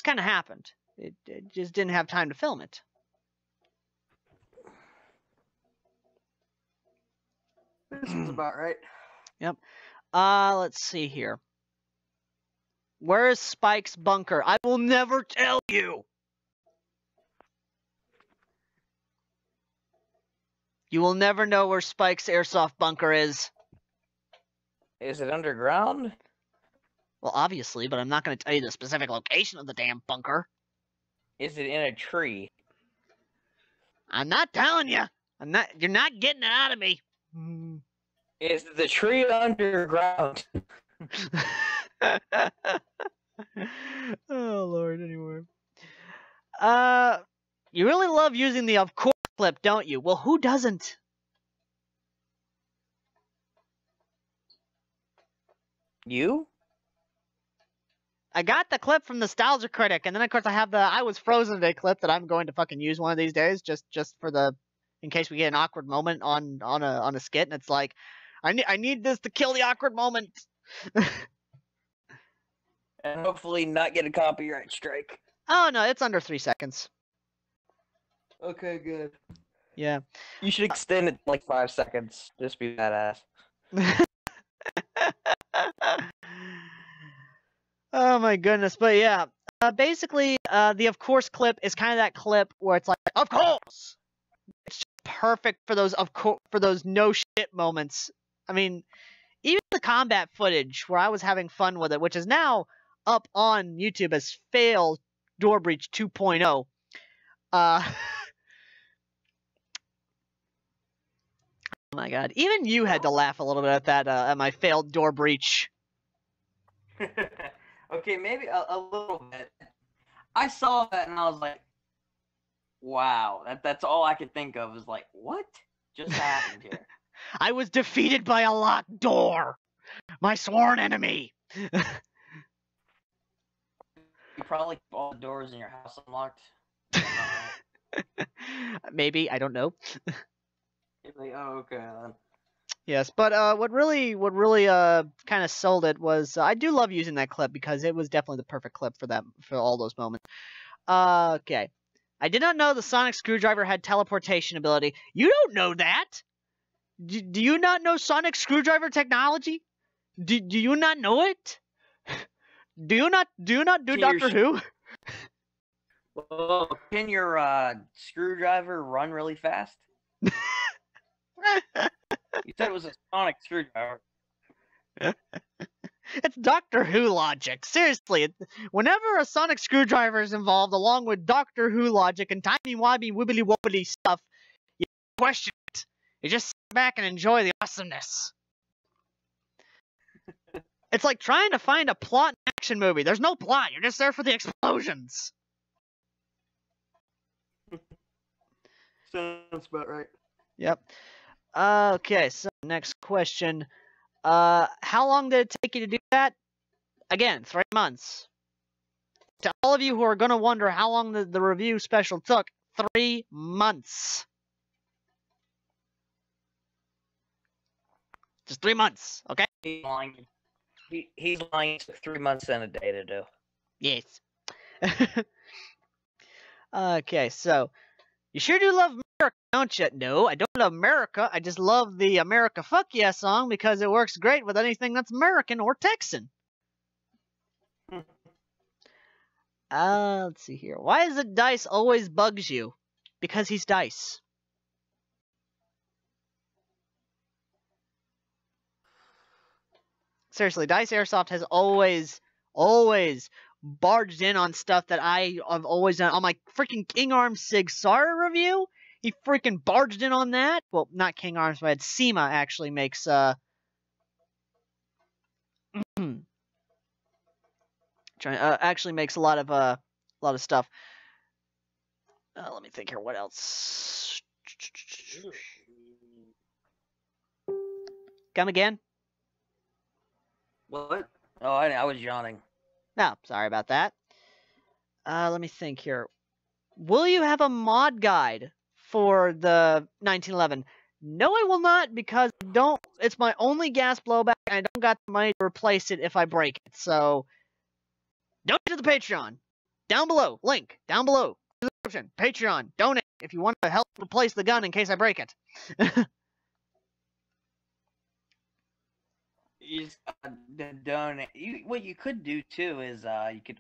A: happened. It just didn't have time to film it.
B: This is about right.
A: Yep. Let's see here. Where is Spike's bunker? I will never tell you. You will never know where Spike's airsoft bunker is.
B: Is it underground?
A: Well, obviously, but I'm not going to tell you the specific location of the damn bunker.
B: Is it in a tree?
A: I'm not telling you. You're not getting it out of me.
B: Is the tree underground?
A: Oh, Lord, anyway. You really love using the of course clip, don't you? Well, who doesn't?
B: You?
A: I got the clip from Nostalgia Critic, and then of course I have the I Was Frozen Today clip that I'm going to fucking use one of these days, just for the, in case we get an awkward moment on a skit, and it's like, I need this to kill the awkward moment.
B: And hopefully not get a copyright strike.
A: Oh no, it's under 3 seconds.
B: Okay, good.
A: Yeah.
B: You should extend it like 5 seconds. Just be badass.
A: Oh my goodness, but yeah. Basically, the of course clip is kind of that clip where it's like, of course. It's just perfect for those no shit moments. I mean, even the combat footage where I was having fun with it, which is now up on YouTube as Fail Door Breach 2.0. Oh my god. Even you had to laugh a little bit at that, at my failed door breach.
B: Okay, maybe a little bit. I saw that and I was like, wow. That's all I could think of is like, what just happened here?
A: I was defeated by a locked door. My sworn enemy.
B: You probably keep all the doors in your house unlocked.
A: Maybe, I don't know.
B: Like, oh, okay then.
A: Yes, but what really kind of sold it was I do love using that clip because it was definitely the perfect clip for all those moments. Okay. I did not know the sonic screwdriver had teleportation ability. You don't know that? Do you not know sonic screwdriver technology? Do you not know it? Do you not do Doctor Who?
B: Well, can your screwdriver run really fast? You said it was a sonic screwdriver.
A: It's Doctor Who logic. Seriously, whenever a sonic screwdriver is involved, along with Doctor Who logic and timey-wimey, wibbly-wobbly stuff, you don't question it. You just sit back and enjoy the awesomeness. It's like trying to find a plot in an action movie. There's no plot. You're just there for the explosions.
B: Sounds about right.
A: Yep. Okay, so next question. How long did it take you to do that? Again, 3 months. To all of you who are going to wonder how long the review special took, 3 months. Just 3 months, okay?
B: He's lying. He's lying. It took 3 months and a day to do.
A: Yes. Okay, so you sure do love America, don't you? No, I don't love America. I just love the America Fuck Yeah song because it works great with anything that's American or Texan. Let's see here. Why is it Dice always bugs you? Because he's Dice. Seriously, Dice Airsoft has always barged in on stuff that I have always done. On my freaking King Arms Sig Sauer review, he freaking barged in on that. Well, not King Arms, but SEMA actually makes, actually makes a lot of stuff. Let me think here. What else? Come again?
B: What? Oh, I was yawning.
A: No, sorry about that. Let me think here. Will you have a mod guide for the 1911? No, I will not, because it's my only gas blowback, and I don't got the money to replace it if I break it. So, donate to the Patreon. Down below. Link. Down below. Description. Patreon. Donate if you want to help replace the gun in case I break it.
B: You just donate. What you could do too is you could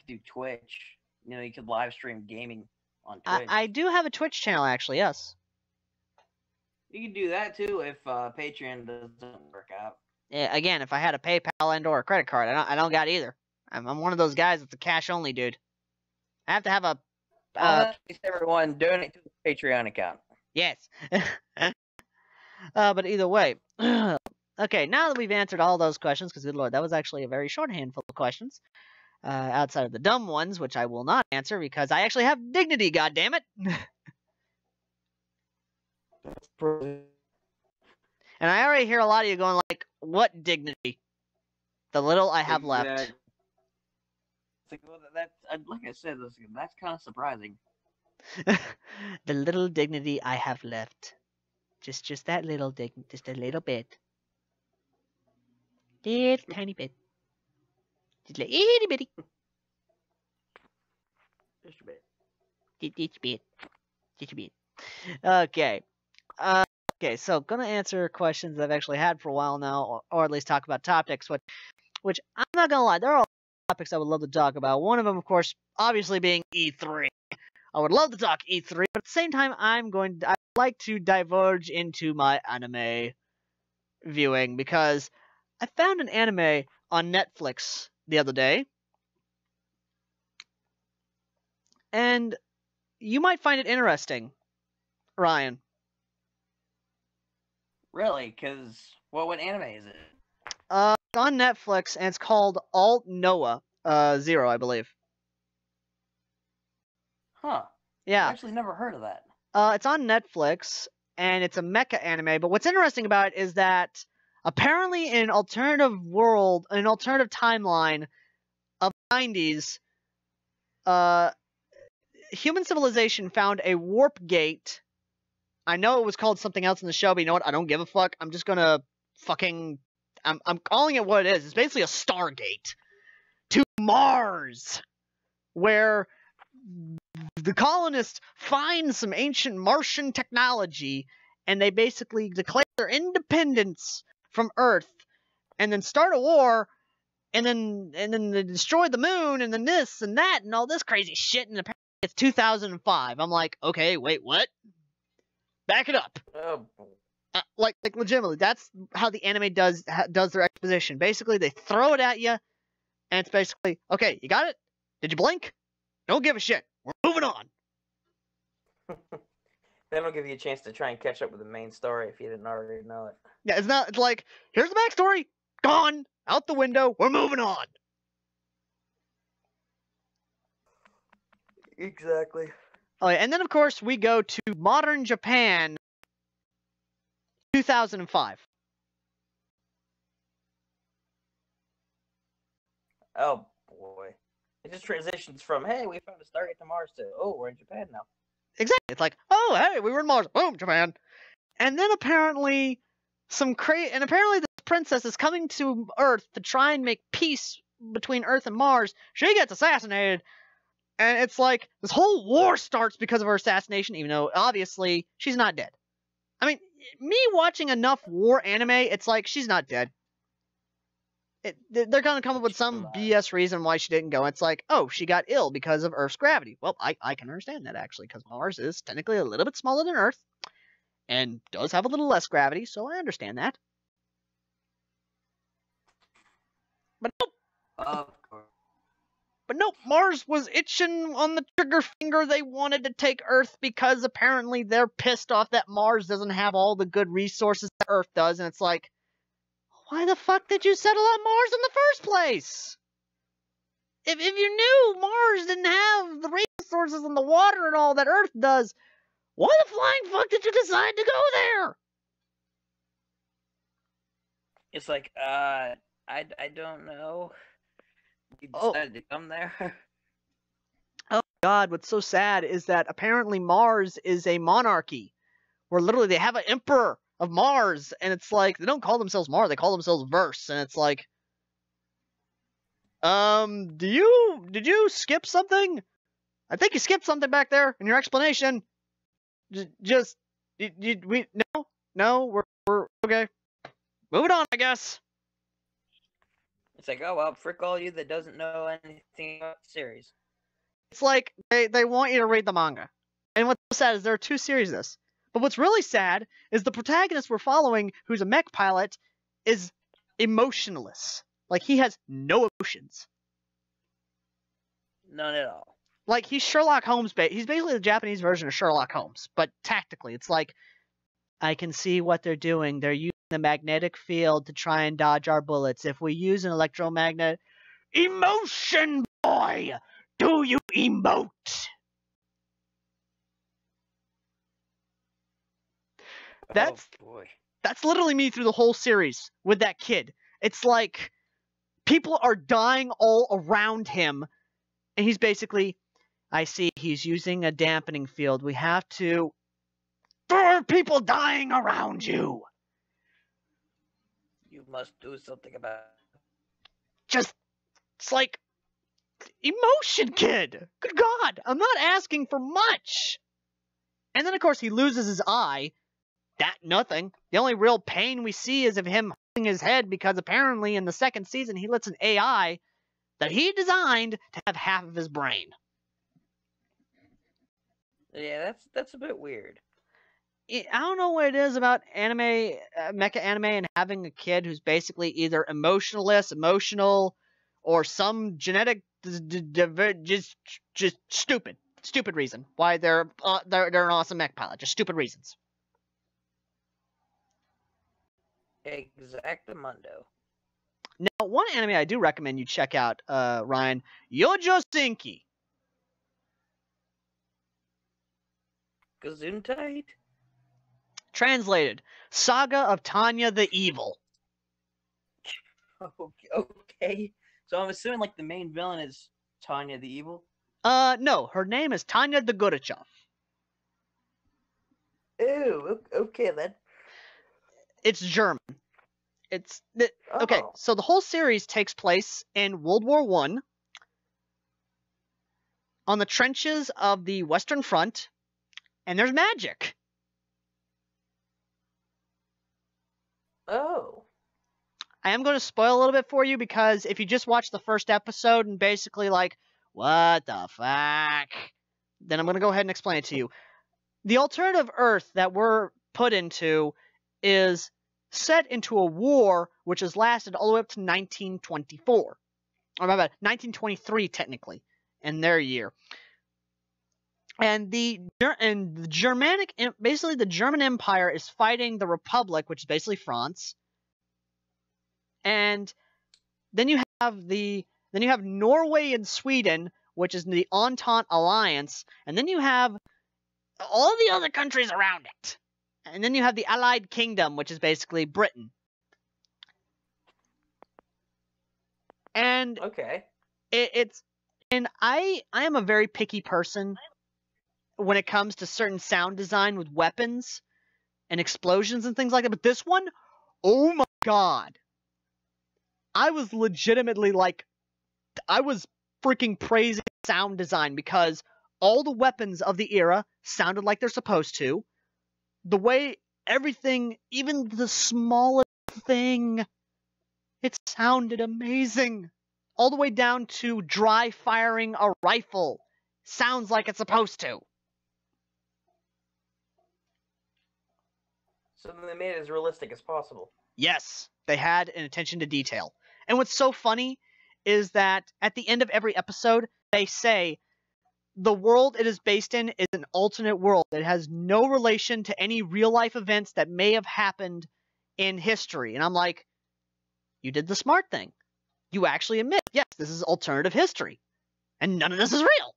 B: do Twitch. You know, you could live stream gaming on Twitch.
A: I do have a Twitch channel, actually, yes.
B: You can do that too if Patreon doesn't work out.
A: Yeah, again, if I had a PayPal and or a credit card, I don't got either. I'm one of those guys that's a cash only dude. I have to have a.
B: Everyone donate to the Patreon account.
A: Yes. But either way. Okay, now that we've answered all those questions, because good lord, that was actually a very short handful of questions. Outside of the dumb ones, which I will not answer because I actually have dignity, goddammit. And I already hear a lot of you going like, what dignity? The little I have left.
B: Like I said, that's kind of surprising.
A: The little dignity I have left. Just that little dignity, just a little bit. Little tiny bit. Just a itty bitty.
B: Just a bit.
A: Just a bit. Just a bit. Okay. Okay, so gonna answer questions I've actually had for a while now, or at least talk about topics, which I'm not gonna lie, there are a lot of topics I would love to talk about. One of them, of course, obviously being E3. I would love to talk E3, but at the same time, I'd like to diverge into my anime viewing, because I found an anime on Netflix the other day, and you might find it interesting, Ryan.
B: Really? Because what anime is it?
A: It's on Netflix, and it's called Alt Noah 0, I believe.
B: Huh.
A: Yeah.
B: I've actually never heard of that.
A: It's on Netflix, and it's a mecha anime, but what's interesting about it is that apparently in an alternative world, an alternative timeline of the 90s, human civilization found a warp gate. I know it was called something else in the show, but you know what? I don't give a fuck. I'm just gonna fucking... I'm calling it what it is. It's basically a Stargate to Mars, where the colonists find some ancient Martian technology, and they basically declare their independence from Earth, and then start a war, and then they destroy the moon, and then this and that, and all this crazy shit, and apparently it's 2005. I'm like, okay, wait, what? Back it up.
B: Oh.
A: Like legitimately, that's how the anime does their exposition. Basically, they throw it at you, and it's basically, okay, you got it? Did you blink? Don't give a shit. We're moving on.
B: They don't give you a chance to try and catch up with the main story if you didn't already know it.
A: Yeah, it's like, here's the backstory, gone, out the window, we're moving on.
B: Exactly.
A: Oh, yeah, and then of course we go to modern Japan, 2005.
B: Oh boy. It just transitions from, hey, we found a Stargate to Mars to, oh, we're in Japan now.
A: Exactly. It's like, oh, hey, we were in Mars. Boom, Japan. And then apparently apparently the princess is coming to Earth to try and make peace between Earth and Mars. She gets assassinated. And it's like, this whole war starts because of her assassination, even though, obviously, she's not dead. I mean, me watching enough war anime, it's like, she's not dead. They're going to come up with some BS reason why she didn't go. It's like, oh, she got ill because of Earth's gravity. Well, I can understand that, actually, because Mars is technically a little bit smaller than Earth, and does have a little less gravity, so I understand that. But nope.
B: Of course.
A: But nope, Mars was itching on the trigger finger. They wanted to take Earth because apparently they're pissed off that Mars doesn't have all the good resources that Earth does. And it's like, why the fuck did you settle on Mars in the first place? If you knew Mars didn't have the resources and the water and all that Earth does, why the flying fuck did you decide to go there?
B: It's like, I don't know. You decided to come there?
A: Oh god, what's so sad is that apparently Mars is a monarchy. Where literally they have an emperor of Mars, and it's like, they don't call themselves Mars, they call themselves Verse, and it's like, did you skip something? I think you skipped something back there in your explanation. No, we're okay. Moving on, I guess.
B: It's like, oh, well, frick all you that doesn't know anything about the series.
A: It's like, they want you to read the manga. And what's so sad is there are 2 series of this. But what's really sad is the protagonist we're following, who's a mech pilot, is emotionless. Like, he has no emotions.
B: None at all.
A: Like, he's Sherlock Holmes. He's basically the Japanese version of Sherlock Holmes. But tactically, it's like, I can see what they're doing. They're using the magnetic field to try and dodge our bullets. If we use an electromagnet... Emotion, boy! Do you emote? Oh boy. That's literally me through the whole series with that kid. It's like, people are dying all around him, and he's basically, I see he's using a dampening field. We have to... There are people dying around you!
B: You must do something about it.
A: Just, it's like, emotion, kid! Good God, I'm not asking for much! And then, of course, he loses his eye. That nothing. The only real pain we see is of him holding his head, because apparently in the second season he lets an AI that he designed to have half of his brain.
B: Yeah, that's a bit weird.
A: I don't know what it is about anime, mecha anime, and having a kid who's basically either emotionless, emotional, or some genetic, just stupid reason why they're an awesome mech pilot. Just stupid reasons.
B: Exactamundo.
A: Now, one anime I do recommend you check out, Ryan, Yojo Senki.
B: Gesundheit?
A: Translated, Saga of Tanya the Evil.
B: Okay. So I'm assuming, like, the main villain is Tanya the Evil?
A: No, her name is Tanya the Gurachov.
B: Ew, okay then.
A: It's German. Okay, so the whole series takes place in World War I, on the trenches of the Western Front, and there's magic.
B: Oh.
A: I am going to spoil a little bit for you, because if you just watch the first episode and basically like, what the fuck, then I'm going to go ahead and explain it to you. The alternative Earth that we're put into is set into a war which has lasted all the way up to 1924. Or my bad, 1923 technically, in their year. And the Germanic, basically the German Empire is fighting the Republic, which is basically France. And then you have Norway and Sweden, which is the Entente Alliance, and then you have all the other countries around it. And then you have the Allied Kingdom, which is basically Britain. And
C: Okay.
A: and I am a very picky person when it comes to certain sound design with weapons and explosions and things like that. But this one, oh my god. I was legitimately like, I was freaking praising sound design because all the weapons of the era sounded like they're supposed to. The way everything, even the smallest thing, it sounded amazing. All the way down to dry firing a rifle. Sounds like it's supposed to.
B: So they made it as realistic as possible.
A: Yes, they had an attention to detail. And what's so funny is that at the end of every episode, they say the world it is based in is an alternate world. It has no relation to any real-life events that may have happened in history. And I'm like, you did the smart thing. You actually admit, yes, this is alternative history. And none of this is real.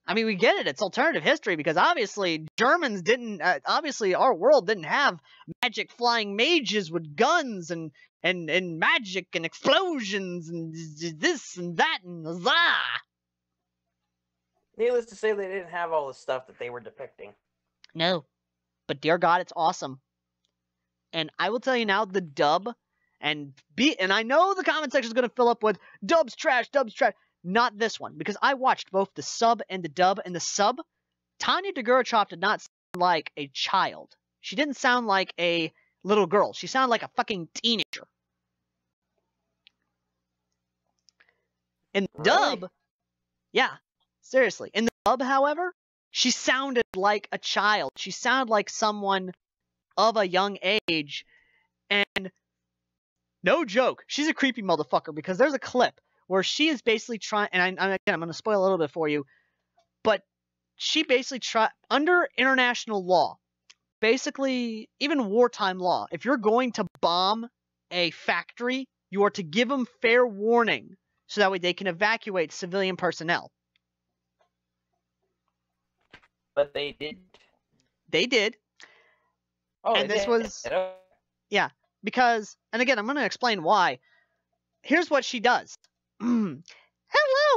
A: I mean, we get it. It's alternative history because obviously Germans didn't, obviously our world didn't have magic flying mages with guns and magic and explosions and this and that and that.
B: Needless to say, they didn't have all the stuff that they were depicting.
A: No. But dear God, it's awesome. And I will tell you now, the dub, and I know the comment section is going to fill up with, dub's trash, dub's trash. Not this one, because I watched both the sub and the dub, and the sub, Tanya Degurachov did not sound like a child. She didn't sound like a little girl. She sounded like a fucking teenager. In the dub, yeah, seriously. In the dub, however, she sounded like a child. She sounded like someone of a young age, and no joke, she's a creepy motherfucker, because there's a clip where she is basically trying, and I'm going to spoil a little bit for you, but she basically under international law, basically, even wartime law, if you're going to bomb a factory, you are to give them fair warning, so that way they can evacuate civilian personnel.
B: But they didn't.
A: They did.
B: Oh,
A: and this was, yeah, because, and again, I'm going to explain why. Here's what she does. Hello,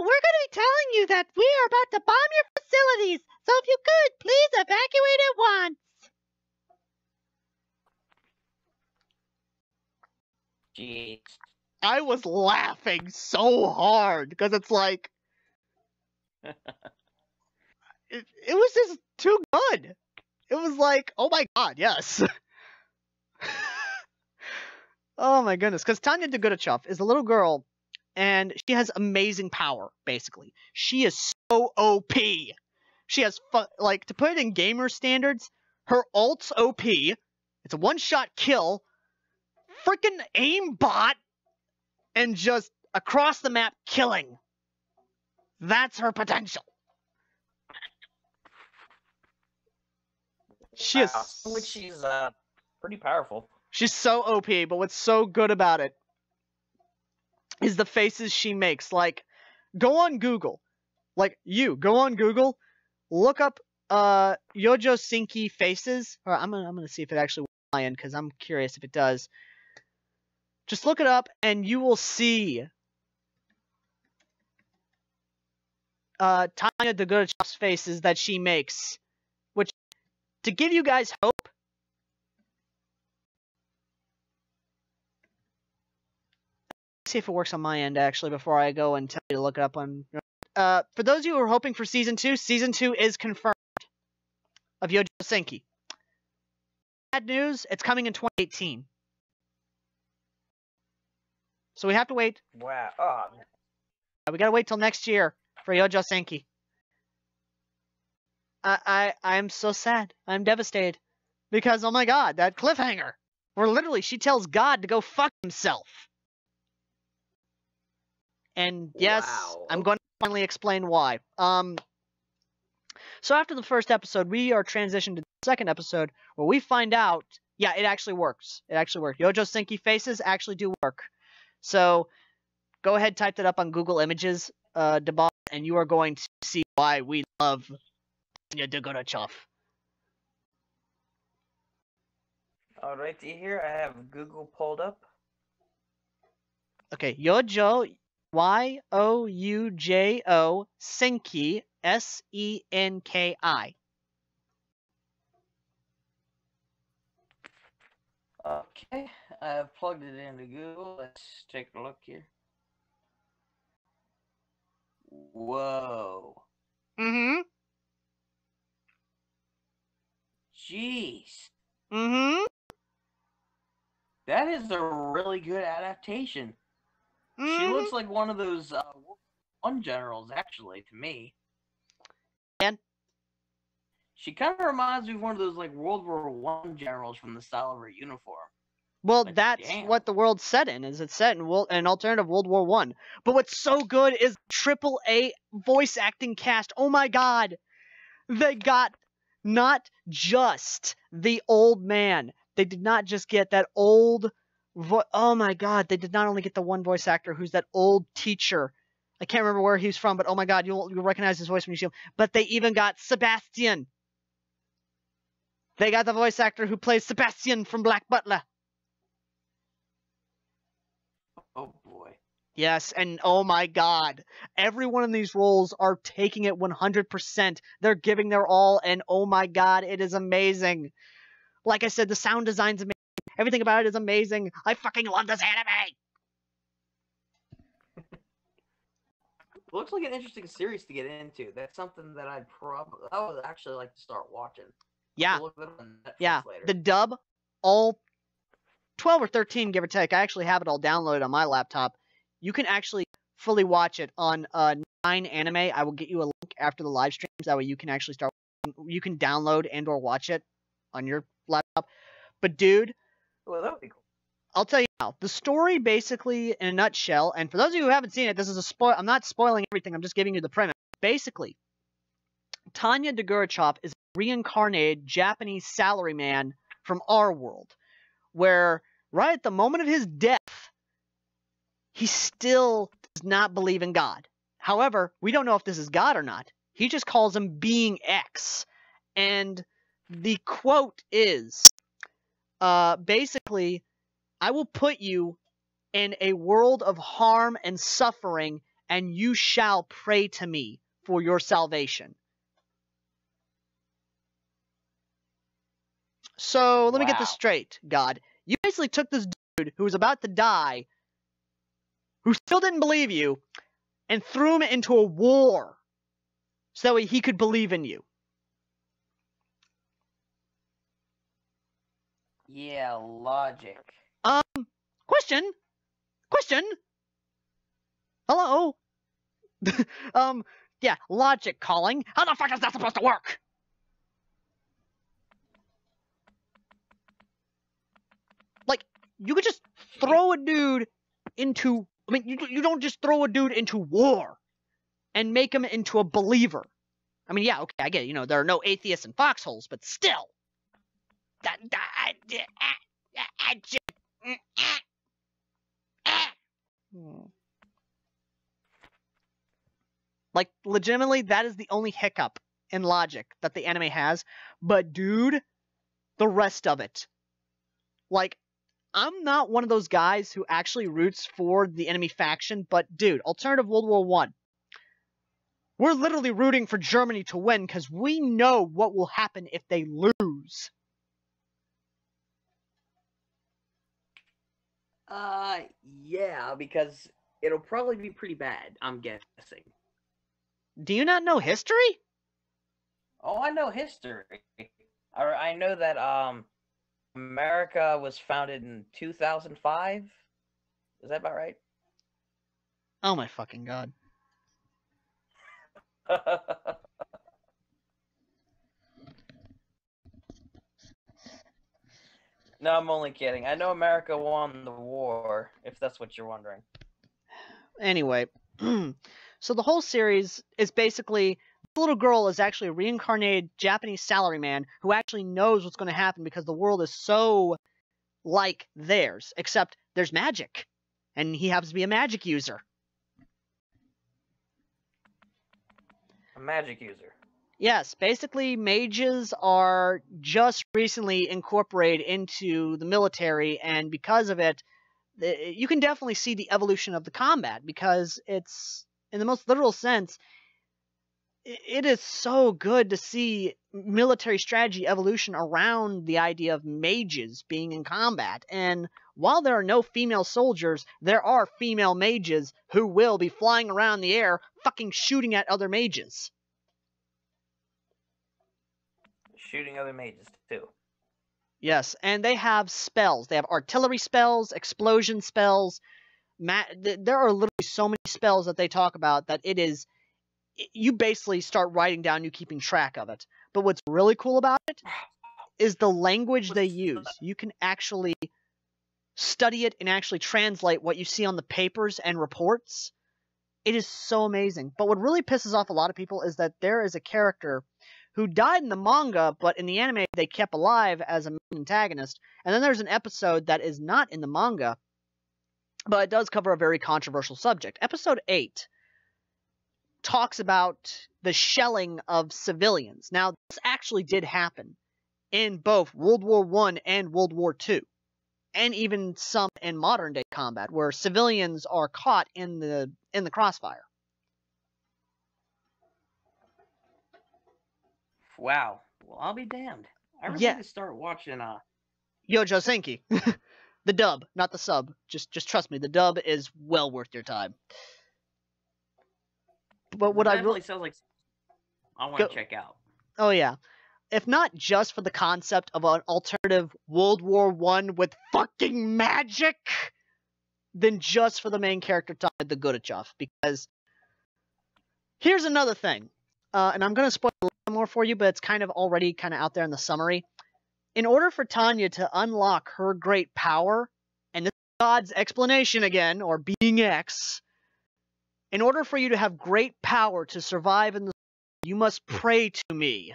A: we're going to be telling you that we are about to bomb your facilities, so if you could, please evacuate at once.
B: Jeez.
A: I was laughing so hard, because it's like, it was just too good. It was like, oh my god, yes. Oh my goodness, because Tanya Degurachov is a little girl, and she has amazing power, basically. She is so OP. She has, like, to put it in gamer standards, her ult's OP. It's a one-shot kill, freaking aimbot, and just across the map killing. That's her potential. She is...
B: Which she's pretty powerful.
A: She's so OP, but what's so good about it is the faces she makes. Like, go on Google. Like, go on Google, look up Yojo Sinki faces. Or I'm gonna see if it actually works on my end, because I'm curious if it does. Just look it up, and you will see Tanya Degurachov's faces that she makes. Which, to give you guys hope, see if it works on my end, actually, before I go and tell you to look it up on... for those of you who are hoping for Season 2 is confirmed of Yojo Senki. Bad news, it's coming in 2018. So we have to wait.
B: Wow. Oh.
A: We gotta wait till next year for Yojo Senki. I'm so sad. I'm devastated. Because, oh my god, that cliffhanger! Where literally she tells God to go fuck himself. And yes,
C: Wow.
A: I'm going to finally explain why. So after the first episode, we are transitioned to the second episode, where we find out, yeah, it actually works. It actually works. Yojo Senki faces actually do work. So go ahead, type that up on Google Images, Debon, and you are going to see why we love Tanya Degurachov.
B: Alrighty, here I have Google pulled up.
A: Okay, Yojo, Youjo Senki, Senki.
B: Okay, I've plugged it into Google. Let's take a look here. Whoa.
A: Mm-hmm.
B: Jeez.
A: Mm-hmm.
B: That is a really good adaptation. She
A: Mm-hmm.
B: looks like one of those One generals, actually, to me.
A: And
B: she kind of reminds me of one of those like World War One generals from the style of her uniform.
A: well,
B: But
A: that's
B: damn.
A: what the world's set in. Is it's set in an alternative World War One. But what's so good is AAA voice acting cast. Oh my God, they got not just the old man. They did not just get that old. Oh my God, they did not only get the one voice actor who's that old teacher. I can't remember where he's from, but oh my God, you'll recognize his voice when you see him. But they even got Sebastian. They got the voice actor who plays Sebastian from Black Butler.
B: Oh boy.
A: Yes, and oh my God, every one of these roles are taking it 100%. They're giving their all, and oh my God, it is amazing. Like I said, the sound design's amazing. Everything about it is amazing. I fucking love this anime.
B: Looks like an interesting series to get into. That's something that I would actually like to start watching.
A: Yeah,
B: Look at it on Netflix
A: yeah.
B: later.
A: The dub, all 12 or 13, give or take. I actually have it all downloaded on my laptop. You can actually fully watch it on 9 Anime. I will get you a link after the live streams. That way you can actually start. You can download and or watch it on your laptop. But dude,
B: Well, that would be cool.
A: I'll tell you now. The story, basically, in a nutshell, and for those of you who haven't seen it, this is a spoil. I'm not spoiling everything. I'm just giving you the premise. Basically, Tanya Degurachov is a reincarnated Japanese salaryman from our world, where right at the moment of his death, he still does not believe in God. However, we don't know if this is God or not. He just calls him Being X. And the quote is, basically, I will put you in a world of harm and suffering, and you shall pray to me for your salvation. So, let me get this straight, God. You basically took this dude who was about to die, who still didn't believe you, and threw him into a war so that way he could believe in you.
B: Yeah, logic.
A: Question? Hello? Yeah, logic calling. How the fuck is that supposed to work? Like, you could just throw a dude into... I mean, you don't just throw a dude into war and make him into a believer. I mean, yeah, okay, I get it. You know, there are no atheists in foxholes, but still. Like, legitimately, that is the only hiccup in logic that the anime has. But, dude, the rest of it. Like, I'm not one of those guys who actually roots for the enemy faction, but, dude, alternative World War One. We're literally rooting for Germany to win because we know what will happen if they lose.
B: Yeah, because it'll probably be pretty bad, I'm guessing.
A: Do you not know history?
B: Oh, I know history. I know that America was founded in 2005. Is that about right?
A: Oh my fucking God.
B: No, I'm only kidding. I know America won the war, if that's what you're wondering.
A: Anyway, so the whole series is basically the little girl is actually a reincarnated Japanese salaryman who actually knows what's going to happen because the world is so like theirs, except there's magic, and he happens to be a magic user.
B: A magic user.
A: Yes, basically mages are just recently incorporated into the military, and because of it, you can definitely see the evolution of the combat, because it's, in the most literal sense, it is so good to see military strategy evolution around the idea of mages being in combat. And while there are no female soldiers, there are female mages who will be flying around the air fucking shooting at other mages.
B: Shooting other mages, too.
A: Yes, and they have spells. They have artillery spells, explosion spells. There are literally so many spells that they talk about that it is... You basically start writing down, you keeping track of it. But what's really cool about it is the language they use. You can actually study it and actually translate what you see on the papers and reports. It is so amazing. But what really pisses off a lot of people is that there is a character who died in the manga, but in the anime they kept alive as a main antagonist. And then there's an episode that is not in the manga, but it does cover a very controversial subject. Episode 8 talks about the shelling of civilians. Now, this actually did happen in both World War I and World War II, and even some in modern-day combat, where civilians are caught in the crossfire.
B: Wow. Well, I'll be damned. I really need to start watching
A: Yojo Senki. The dub, not the sub. Just trust me, the dub is well worth your time. But what I really
B: sounds like I want to check out.
A: Oh yeah. If not just for the concept of an alternative World War I with fucking magic, then just for the main character Tanya the Gudachov. Because here's another thing. And I'm going to spoil a little more for you, but it's kind of already kind of out there in the summary. In order for Tanya to unlock her great power, and this is God's explanation again, or being X, in order for you to have great power to survive in the world, you must pray to me.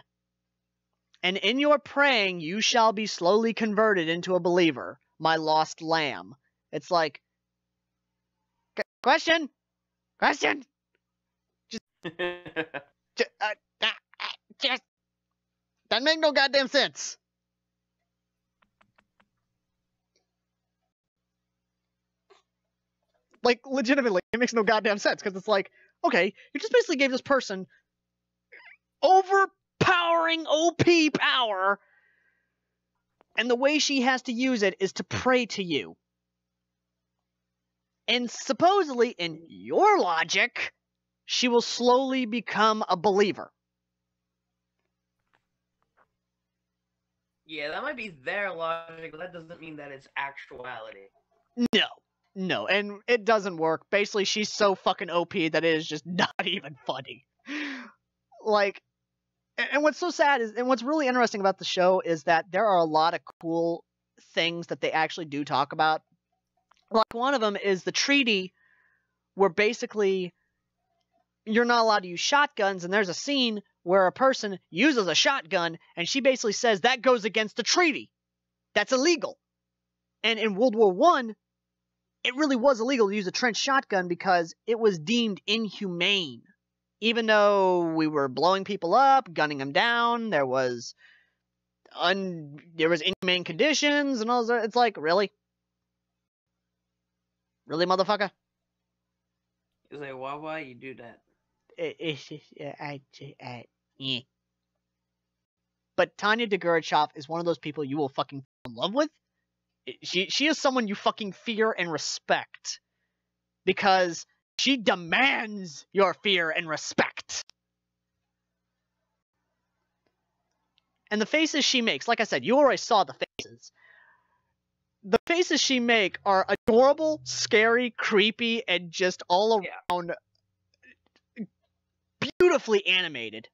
A: And in your praying, you shall be slowly converted into a believer, my lost lamb. It's like, question? Just doesn't make no goddamn sense. Like, legitimately, it makes no goddamn sense, because it's like, okay, you just basically gave this person overpowering OP power, and the way she has to use it is to pray to you. And supposedly, in your logic, she will slowly become a believer.
B: Yeah, that might be their logic, but that doesn't mean that it's actuality.
A: No, and it doesn't work. Basically, she's so fucking OP that it is just not even funny. Like, and what's so sad is, and what's really interesting about the show is that there are a lot of cool things that they actually do talk about. Like, one of them is the treaty where basically you're not allowed to use shotguns, and there's a scene where a person uses a shotgun, and she basically says that goes against the treaty. That's illegal. And in World War I, it really was illegal to use a trench shotgun because it was deemed inhumane. Even though we were blowing people up, gunning them down, there was inhumane conditions and all that. It's like, really? Really, motherfucker?
B: It's like, why you do that?
A: Yeah. But Tanya Degurachov is one of those people you will fucking fall in love with. She is someone you fucking fear and respect. Because she demands your fear and respect. And the faces she makes, like I said, you already saw the faces. The faces she make are adorable, scary, creepy, and just all around beautifully animated.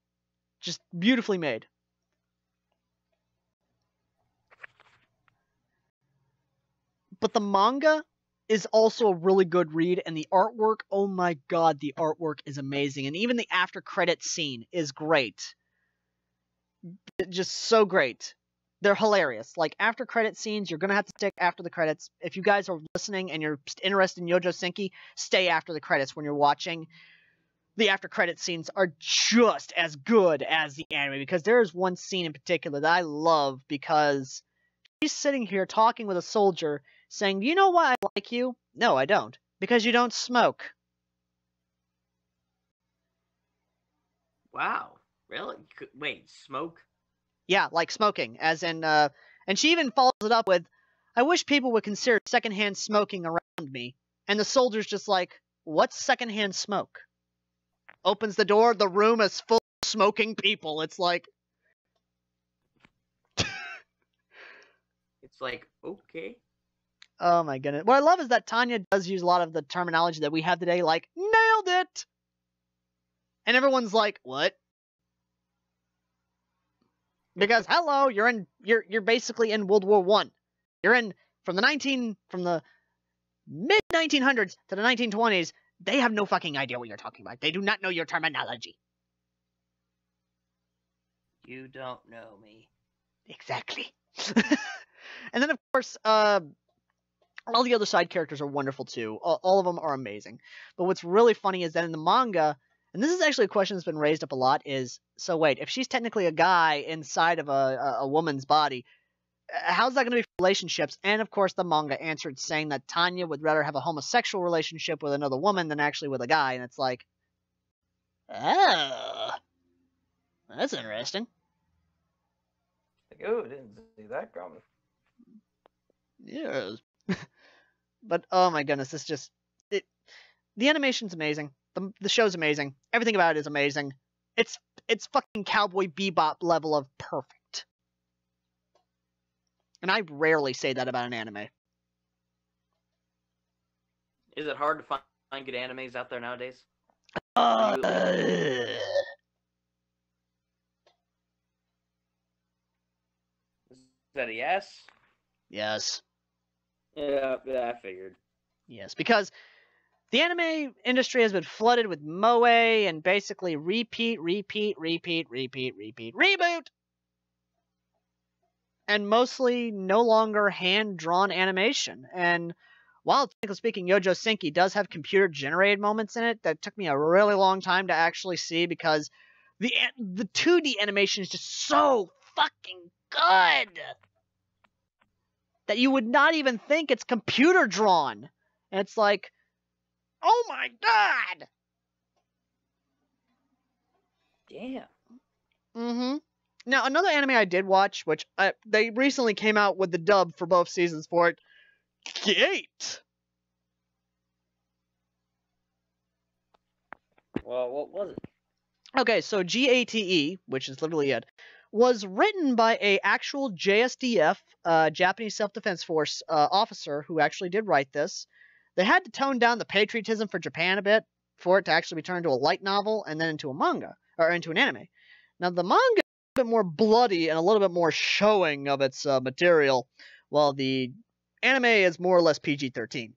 A: Just beautifully made. But the manga is also a really good read, and the artwork, oh my god, the artwork is amazing. And even the after credits scene is great. Just so great. They're hilarious. Like, after credit scenes, you're going to have to stick after the credits. If you guys are listening and you're interested in Yojo Senki, stay after the credits when you're watching. The after credit scenes are just as good as the anime, because there is one scene in particular that I love, because she's sitting here talking with a soldier. saying, "You know why I like you? No, I don't. Because you don't smoke."
B: Wow. Really? Wait, smoke?
A: Yeah, like smoking, as in, and she even follows it up with, "I wish people would consider secondhand smoking around me." And the soldier's just like, "What's secondhand smoke?" Opens the door, the room is full of smoking people. It's like,
B: It's like, okay.
A: oh my goodness. What I love is that Tanya does use a lot of the terminology that we have today, like, "nailed it!" And everyone's like, "What?" Because hello, you're basically in World War One. You're in from the mid 1900s to the 1920s. They have no fucking idea what you're talking about. They do not know your terminology.
B: You don't know me.
A: Exactly. And then of course, all the other side characters are wonderful too. All of them are amazing. But what's really funny is that in the manga, and this is actually a question that's been raised up a lot, is, so wait, if she's technically a guy inside of a woman's body, how's that going to be for relationships? And of course, the manga answered saying that Tanya would rather have a homosexual relationship with another woman than actually with a guy. And it's like, oh, that's interesting.
B: Like, oh, I didn't see that coming.
A: Yes. But oh my goodness, it's just the animation's amazing. The show's amazing. Everything about it is amazing. It's fucking Cowboy Bebop level of perfect. And I rarely say that about an anime.
B: Is it hard to find good animes out there nowadays? Is that a yes?
A: Yes.
B: Yeah, I figured.
A: Yes, because the anime industry has been flooded with moe and basically repeat, reboot! And mostly no longer hand-drawn animation. And while, technically speaking, Yojo Senki does have computer-generated moments in it that took me a really long time to actually see because the 2D animation is just so fucking good that you would not even think it's computer-drawn. And it's like, oh my god!
B: Damn.
A: Mm-hmm. Now, another anime I did watch, which they recently came out with the dub for both seasons for it, Gate!
B: Well, what was it?
A: Okay, so GATE, which is literally it, was written by a actual JSDF, Japanese Self-Defense Force officer who actually did write this. They had to tone down the patriotism for Japan a bit for it to actually be turned into a light novel and then into a manga, or into an anime. Now, the manga is a bit more bloody and a little bit more showing of its material, while the anime is more or less PG-13.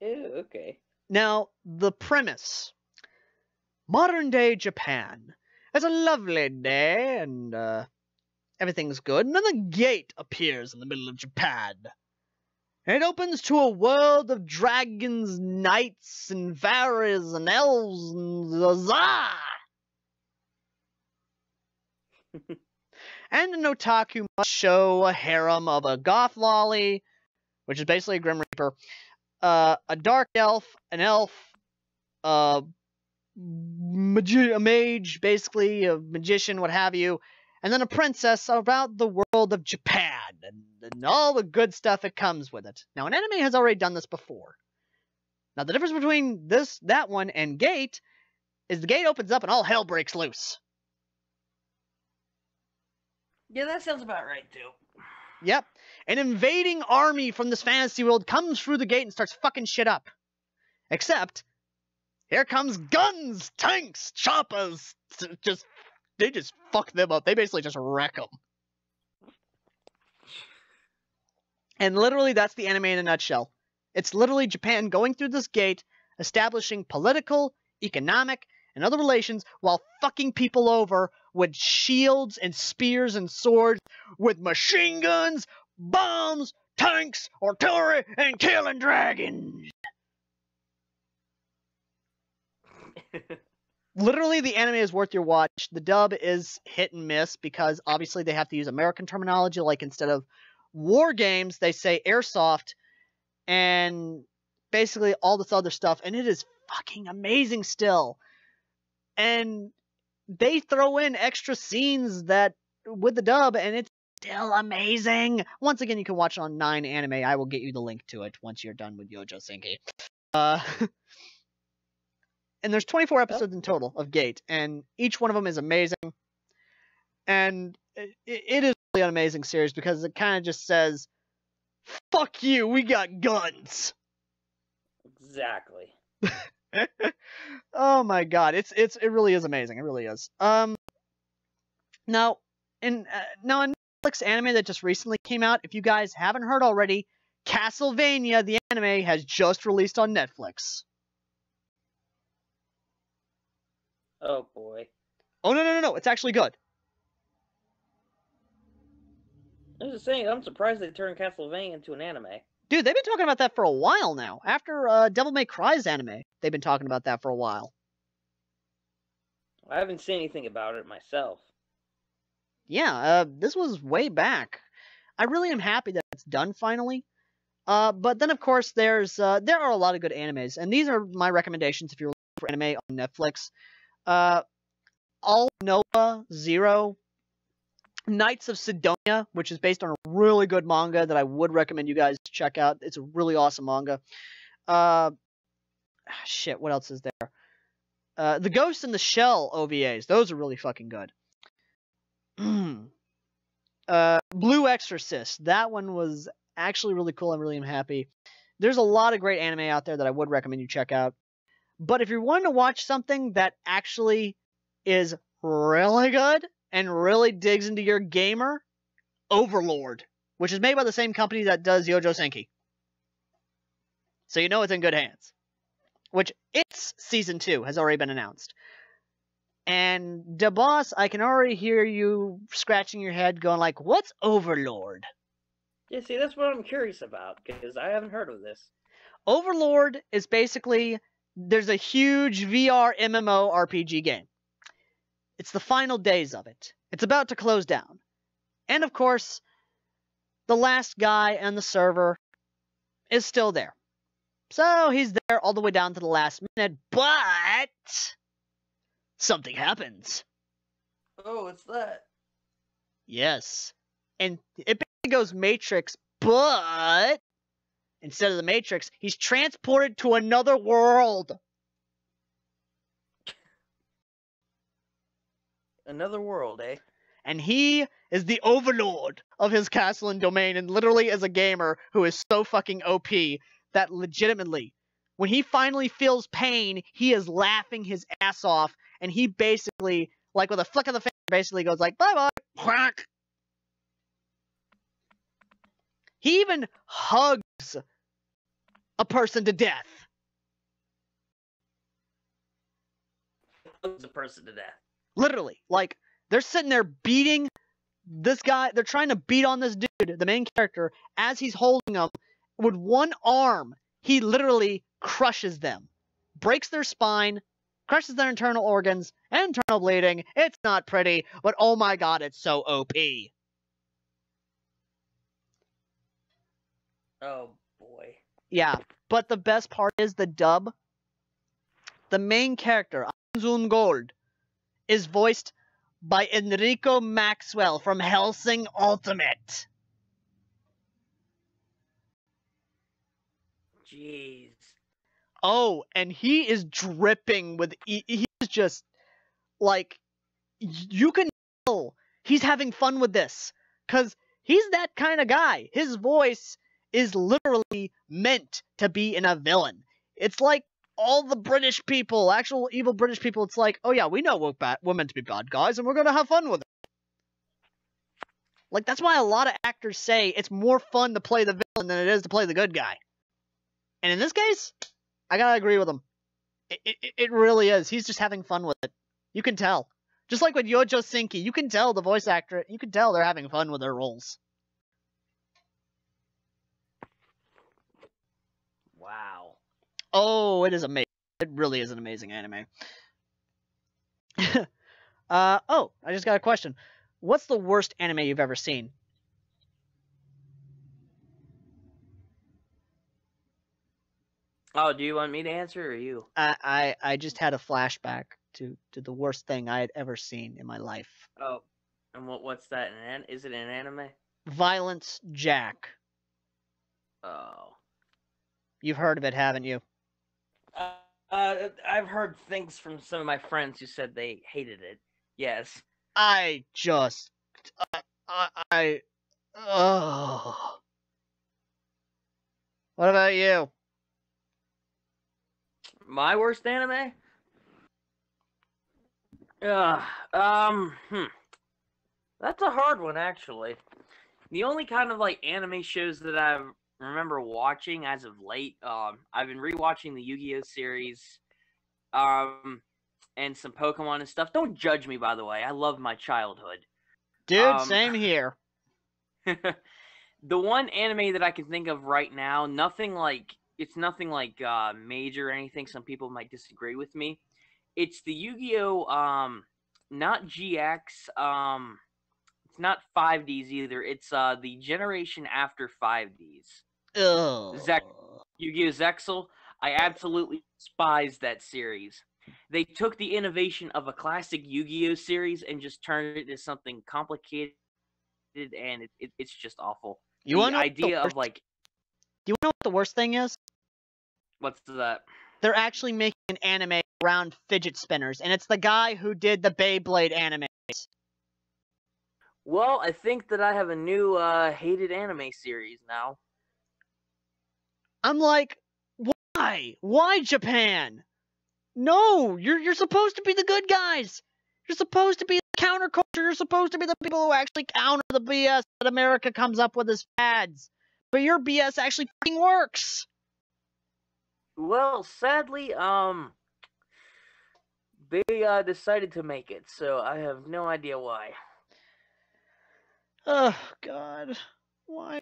B: Ew, okay.
A: Now, the premise. Modern-day Japan. It's a lovely day, and everything's good, and then the gate appears in the middle of Japan. And it opens to a world of dragons, knights, and fairies, and elves, and huzzah! And an otaku must show a harem of a goth lolly, which is basically a Grim Reaper, a dark elf, an elf, a mage, basically, a magician, what have you, and then a princess about the world of Japan, and all the good stuff it comes with it. Now, an anime has already done this before. Now, the difference between that one, and Gate is the gate opens up and all hell breaks loose.
B: Yeah, that sounds about right, too.
A: Yep. An invading army from this fantasy world comes through the gate and starts fucking shit up. Except, here comes guns, tanks, choppers. They just fuck them up. They basically just wreck them. And literally, that's the anime in a nutshell. It's literally Japan going through this gate, establishing political, economic, and other relations while fucking people over with shields and spears and swords, with machine guns, bombs, tanks, artillery, and killing dragons. Literally, the anime is worth your watch. The dub is hit and miss because obviously they have to use American terminology, like instead of war games, they say Airsoft, and basically all this other stuff, and it is fucking amazing still. And they throw in extra scenes that with the dub, and it's still amazing. Once again, you can watch it on 9 Anime. I will get you the link to it once you're done with Yojo Senki. And there's 24 episodes in total of Gate, and each one of them is amazing. And it is really an amazing series because it kind of just says, "Fuck you, we got guns."
B: Exactly.
A: Oh my god, it really is amazing. It really is. Now in Netflix anime that just recently came out, if you guys haven't heard already, Castlevania the anime has just released on Netflix.
B: Oh boy.
A: Oh no, it's actually good.
B: I was just saying, I'm surprised they turned Castlevania into an anime.
A: Dude, they've been talking about that for a while now. After Devil May Cry's anime, they've been talking about that for a while.
B: I haven't seen anything about it myself.
A: Yeah, this was way back. I really am happy that it's done finally. But then of course there are a lot of good animes, and these are my recommendations if you're looking for anime on Netflix. All Noah Zero, Knights of Sidonia, which is based on a really good manga that I would recommend you guys check out. It's a really awesome manga. Shit, what else is there? The Ghost in the Shell OVAs, those are really fucking good. Blue Exorcist, that one was actually really cool. I really am happy. There's a lot of great anime out there that I would recommend you check out. But if you're wanting to watch something that actually is really good and really digs into your gamer, Overlord, which is made by the same company that does Yojo Senki. So you know it's in good hands. Which, its Season 2 has already been announced. And, the boss, I can already hear you scratching your head going like, what's Overlord?
B: Yeah, see, that's what I'm curious about, because I haven't heard of this.
A: Overlord is basically, there's a huge VR MMO RPG game. It's the final days of it. It's about to close down. And of course, the last guy on the server is still there. So he's there all the way down to the last minute, but something happens.
B: Oh, it's that.
A: Yes. And it basically goes Matrix, but instead of the Matrix, he's transported to another world.
B: Another world, eh?
A: And he is the overlord of his castle and domain, and literally is a gamer who is so fucking OP that legitimately, when he finally feels pain, he is laughing his ass off, and he basically, like with a flick of the finger, basically goes like, bye-bye, quack. He even hugs a person to death.
B: Hugs a person to death.
A: Literally, like, they're sitting there beating this guy, they're trying to beat on this dude, the main character, as he's holding them. With one arm, he literally crushes them. Breaks their spine, crushes their internal organs, and internal bleeding. It's not pretty, but oh my god, it's so OP.
B: Oh, boy.
A: Yeah, but the best part is the dub. The main character, Anzun Gold, is voiced by Enrico Maxwell from Hellsing Ultimate.
B: Jeez.
A: Oh, and he is dripping with... He's just, like, you can tell he's having fun with this. Because he's that kind of guy. His voice is literally meant to be in a villain. It's like all the British people, actual evil British people, it's like, oh yeah, we know we're meant to be bad guys, and we're going to have fun with it. Like, that's why a lot of actors say it's more fun to play the villain than it is to play the good guy. And in this case, I gotta agree with him. It really is. He's just having fun with it. You can tell. Just like with Yojo Senki, you can tell the voice actor, you can tell they're having fun with their roles.
B: Wow.
A: Oh, it is amazing. It really is an amazing anime. Oh, I just got a question. What's the worst anime you've ever seen?
B: Oh, do you want me to answer or you?
A: I just had a flashback to the worst thing I had ever seen in my life.
B: Oh, and what's that? Is it an anime?
A: Violence Jack.
B: Oh.
A: You've heard of it, haven't you?
B: I've heard things from some of my friends who said they hated it. Yes.
A: I just I oh. What about you?
B: My worst anime? Uh, um, hmm. That's a hard one, actually. The only kind of like anime shows that I remember watching as of late, I've been rewatching the Yu-Gi-Oh series, and some Pokemon and stuff. Don't judge me, by the way. I love my childhood.
A: Dude, same here.
B: The one anime that I can think of right now, nothing like major or anything. Some people might disagree with me. It's the Yu-Gi-Oh! Not GX. It's not 5Ds either. It's the generation after 5Ds.
A: Ugh.
B: Yu-Gi-Oh! Zexal. I absolutely despise that series. They took the innovation of a classic Yu-Gi-Oh! Series and just turned it into something complicated, and it's just awful.
A: You
B: The
A: wanna know what
B: idea of like,
A: Do you know what the worst thing is?
B: what's that?
A: They're actually making an anime around fidget spinners, and it's the guy who did the Beyblade anime.
B: Well, I think that I have a new hated anime series now.
A: I'm like, why? Why Japan? No, you're supposed to be the good guys. You're supposed to be the counterculture. You're supposed to be the people who actually counter the BS that America comes up with as fads. But your BS actually fucking works.
B: Well, sadly, they decided to make it, so I have no idea why.
A: Oh, God. Why?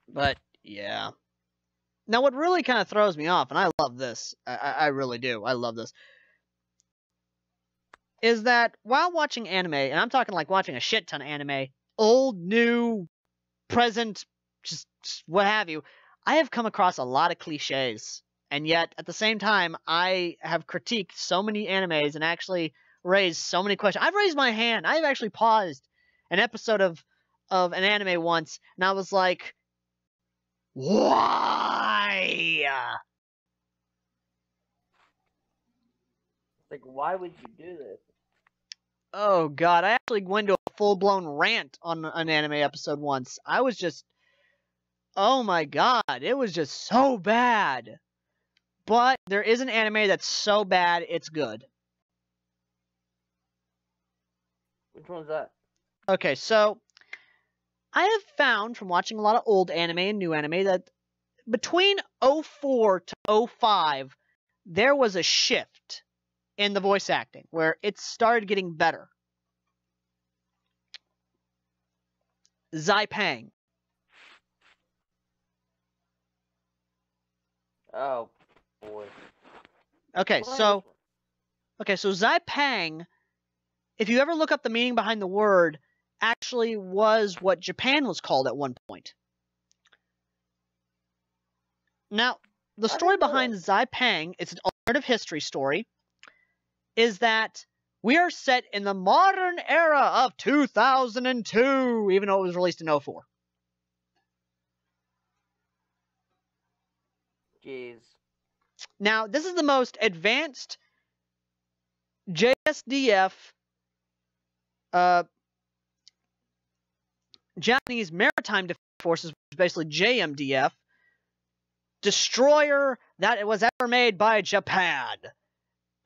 A: But, yeah. Now, what really kind of throws me off, and I love this, I really do, I love this, is that while watching anime, and I'm talking like watching a shit ton of anime, old, new, present, just what have you, I have come across a lot of cliches. And yet, at the same time, I have critiqued so many animes and actually raised so many questions. I've raised my hand. I've actually paused an episode of an anime once, and I was like, why?
B: Like, why would you do this?
A: Oh, God. I actually went to a full-blown rant on an anime episode once. I was just... Oh, my God. It was just so bad. But there is an anime that's so bad, it's good.
B: Which one's that?
A: Okay, so I have found from watching a lot of old anime and new anime that between 04 to 05, there was a shift in the voice acting where it started getting better. Pang.
B: Oh, boy.
A: Okay, so Pang, if you ever look up the meaning behind the word, actually was what Japan was called at one point. Now, the story behind Pang, it's an alternative history story, is that we are set in the modern era of 2002, even though it was released in 04.
B: Jeez.
A: Now, this is the most advanced JSDF Japanese Maritime Defense Forces, which is basically JMDF, destroyer that was ever made by Japan,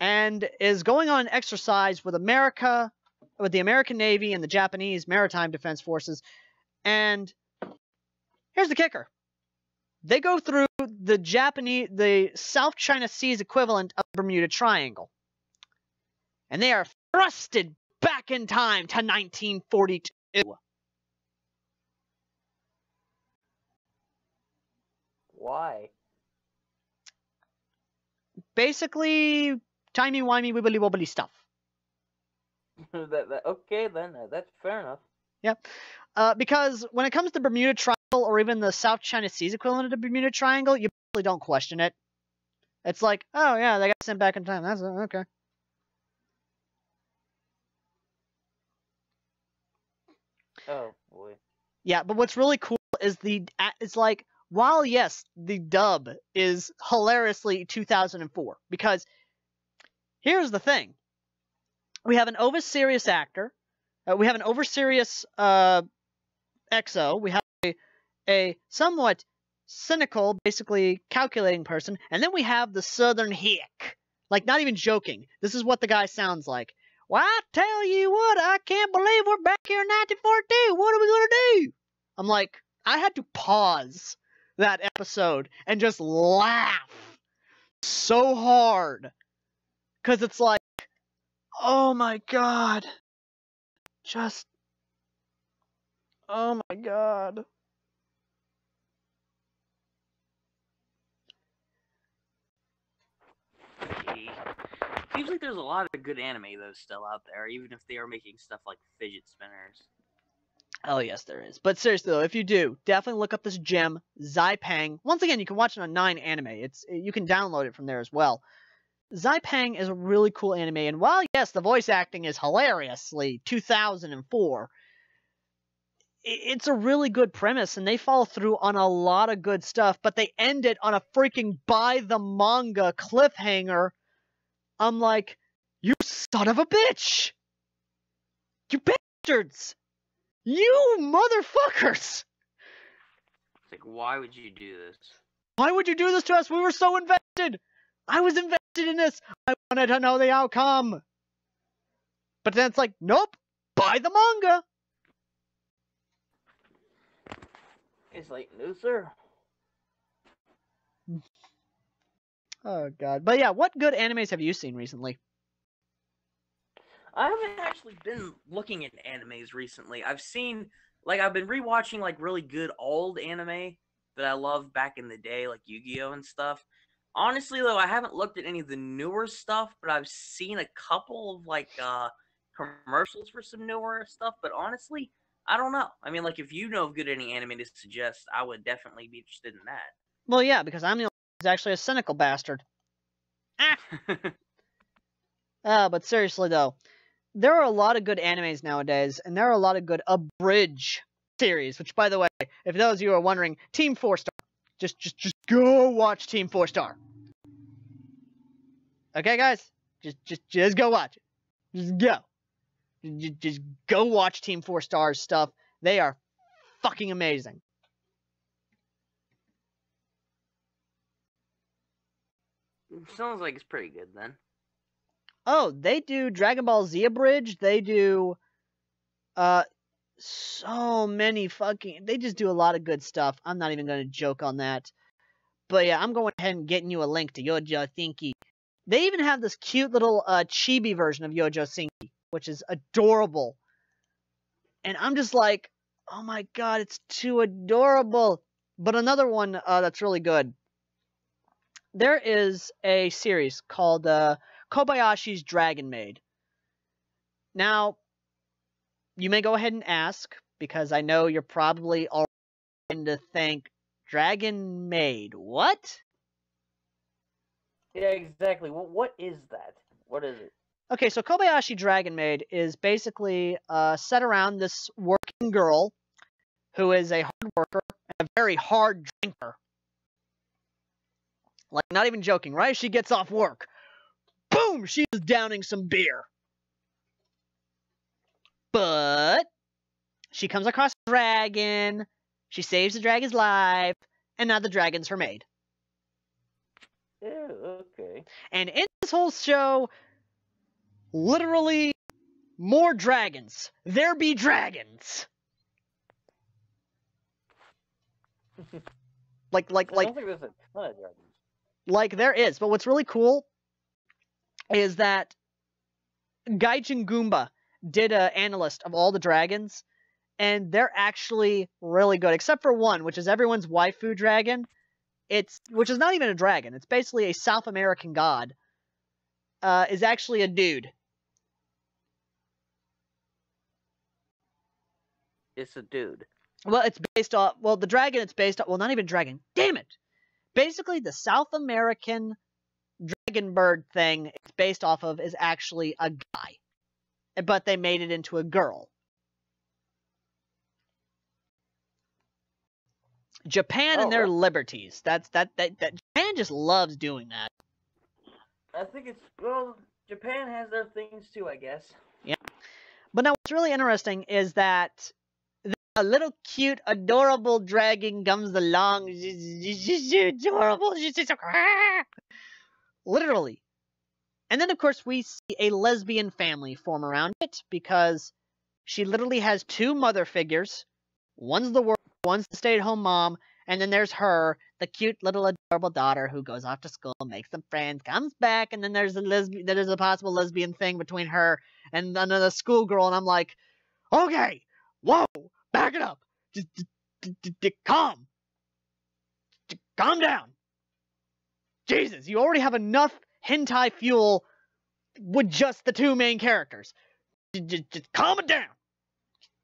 A: and is going on an exercise with America, with the American Navy and the Japanese Maritime Defense Forces. And here's the kicker. They go through the South China Sea's equivalent of the Bermuda Triangle. And they are thrusted back in time to 1942.
B: Why?
A: Basically, timey-wimey, wibbly-wobbly stuff.
B: Okay, then. That's fair enough.
A: Yeah. Because when it comes to Bermuda Triangle, Triangle or even the South China Sea's equivalent of the Bermuda Triangle, you probably don't question it. It's like, oh yeah, they got sent back in time. That's okay.
B: Oh boy.
A: Yeah, but what's really cool is it's like, while yes, the dub is hilariously 2004, because here's the thing. We have an over-serious actor. We have an over-serious EXO. We have a somewhat cynical, basically calculating person. And then we have the Southern hick. Like, not even joking. This is what the guy sounds like. Well, I tell you what, I can't believe we're back here in 1942. What are we going to do? I'm like, I had to pause that episode and just laugh so hard. Because it's like, oh my god. Just, oh my god.
B: Seems like there's a lot of good anime though still out there, even if they are making stuff like fidget spinners.
A: Oh yes, there is. But seriously though, if you do, definitely look up this gem, Zaipang. Once again, you can watch it on 9 Anime. You can download it from there as well. Zaipang is a really cool anime, and while yes, the voice acting is hilariously 2004, it's a really good premise, and they follow through on a lot of good stuff, but they end it on a freaking buy the manga cliffhanger. I'm like, you son of a bitch! You bastards! You motherfuckers!
B: It's like, why would you do this?
A: Why would you do this to us? We were so invested! I was invested in this! I wanted to know the outcome! But then it's like, nope! Buy the manga!
B: It's like, no sir.
A: Oh god. But yeah, what good animes have you seen recently?
B: I haven't actually been looking at animes recently. I've been rewatching like really good old anime that I loved back in the day, like Yu-Gi-Oh! And stuff. Honestly though, I haven't looked at any of the newer stuff, but I've seen a couple of like commercials for some newer stuff, but honestly, I don't know. I mean, like, if you know of good any anime to suggest, I would definitely be interested in that.
A: Well, yeah, because I'm the only one who's actually a cynical bastard. But seriously, though, there are a lot of good animes nowadays, and there are a lot of good abridged series, which, by the way, if those of you are wondering, Team 4 Star, just go watch Team 4 Star. Okay, guys? Just go watch it. Just go. Just go watch Team 4 Star's stuff. They are fucking amazing.
B: Sounds like it's pretty good then.
A: Oh, they do Dragon Ball Z Abridged. They do so many fucking... They just do a lot of good stuff. I'm not even going to joke on that. But yeah, I'm going ahead and getting you a link to Yojo Thinky. They even have this cute little chibi version of Yojo Thinky, which is adorable. And I'm just like, oh my god, it's too adorable. But another one that's really good. There is a series called Kobayashi's Dragon Maid. Now, you may go ahead and ask, because I know you're probably already going to think, Dragon Maid, what?
B: Yeah, exactly. Well, what is that? What is it?
A: Okay, so Kobayashi Dragon Maid is basically set around this working girl who is a hard worker and a very hard drinker. Like, not even joking, right? She gets off work. Boom! She is downing some beer. But she comes across a dragon. She saves the dragon's life. And now the dragon's her maid.
B: Yeah, okay.
A: And in this whole show, literally, more dragons. There be dragons.
B: I don't think there's a ton of dragons.
A: Like, there is. But what's really cool is that Gaijin Goomba did an analyst of all the dragons, and they're actually really good, except for one, which is everyone's waifu dragon. Which is not even a dragon. It's basically a South American god. Is actually a dude.
B: It's a dude.
A: Well, it's based off. Well, the dragon it's based off. Well, not even dragon. Damn it! Basically, the South American dragon bird thing it's based off of is actually a guy, but they made it into a girl. Japan and their liberties. That Japan just loves doing that.
B: I think it's, well, Japan has their things too, I guess.
A: Yeah. But now what's really interesting is that a little cute, adorable dragon comes along. Adorable. Literally. And then, of course, we see a lesbian family form around it because she literally has two mother figures. One's the work, one's the stay-at-home mom, and then there's her, the cute little adorable daughter who goes off to school, makes some friends, comes back, and then there's a possible lesbian thing between her and another schoolgirl, and I'm like, okay, whoa, back it up, just calm down. Jesus, you already have enough hentai fuel with just the two main characters. Just calm it down.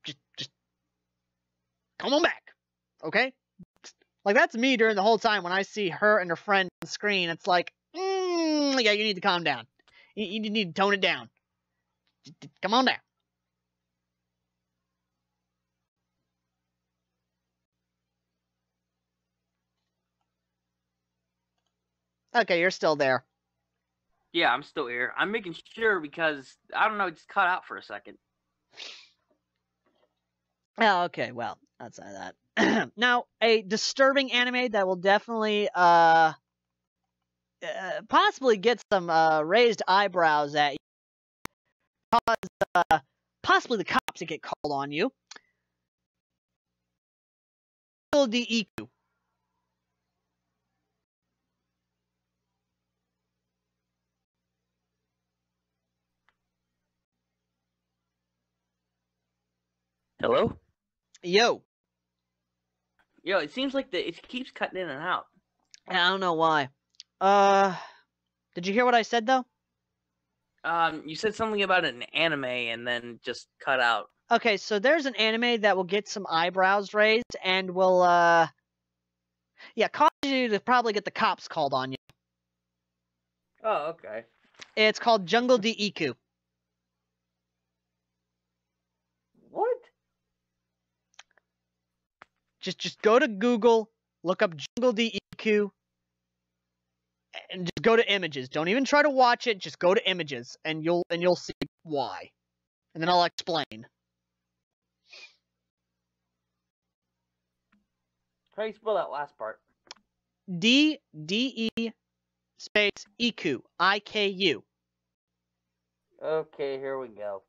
A: Just come on back, okay? Like, that's me during the whole time when I see her and her friend on the screen. It's like, yeah, you need to calm down. You need to tone it down. Come on down. Okay, you're still there.
C: Yeah, I'm still here. I'm making sure because, I don't know, it just cut out for a second.
A: Oh, okay, well, outside of that. Now, a disturbing anime that will definitely possibly get some raised eyebrows at you, cause possibly the cops to get called on you. DEQ.
C: Hello?
A: Yo.
C: Yo, it seems like it keeps cutting in and out.
A: I don't know why. Did you hear what I said, though?
C: You said something about an anime and then just cut out.
A: Okay, so there's an anime that will get some eyebrows raised and will, cause you to probably get the cops called on you.
C: Oh, okay.
A: It's called Jungle DEQ.
B: What?
A: Just go to Google, look up Jungle DEQ, and just go to images. Don't even try to watch it. Just go to images, and you'll see why. And then I'll explain.
B: How do you spell that last part?
A: DE space IKU. IKU.
B: Okay, here we go.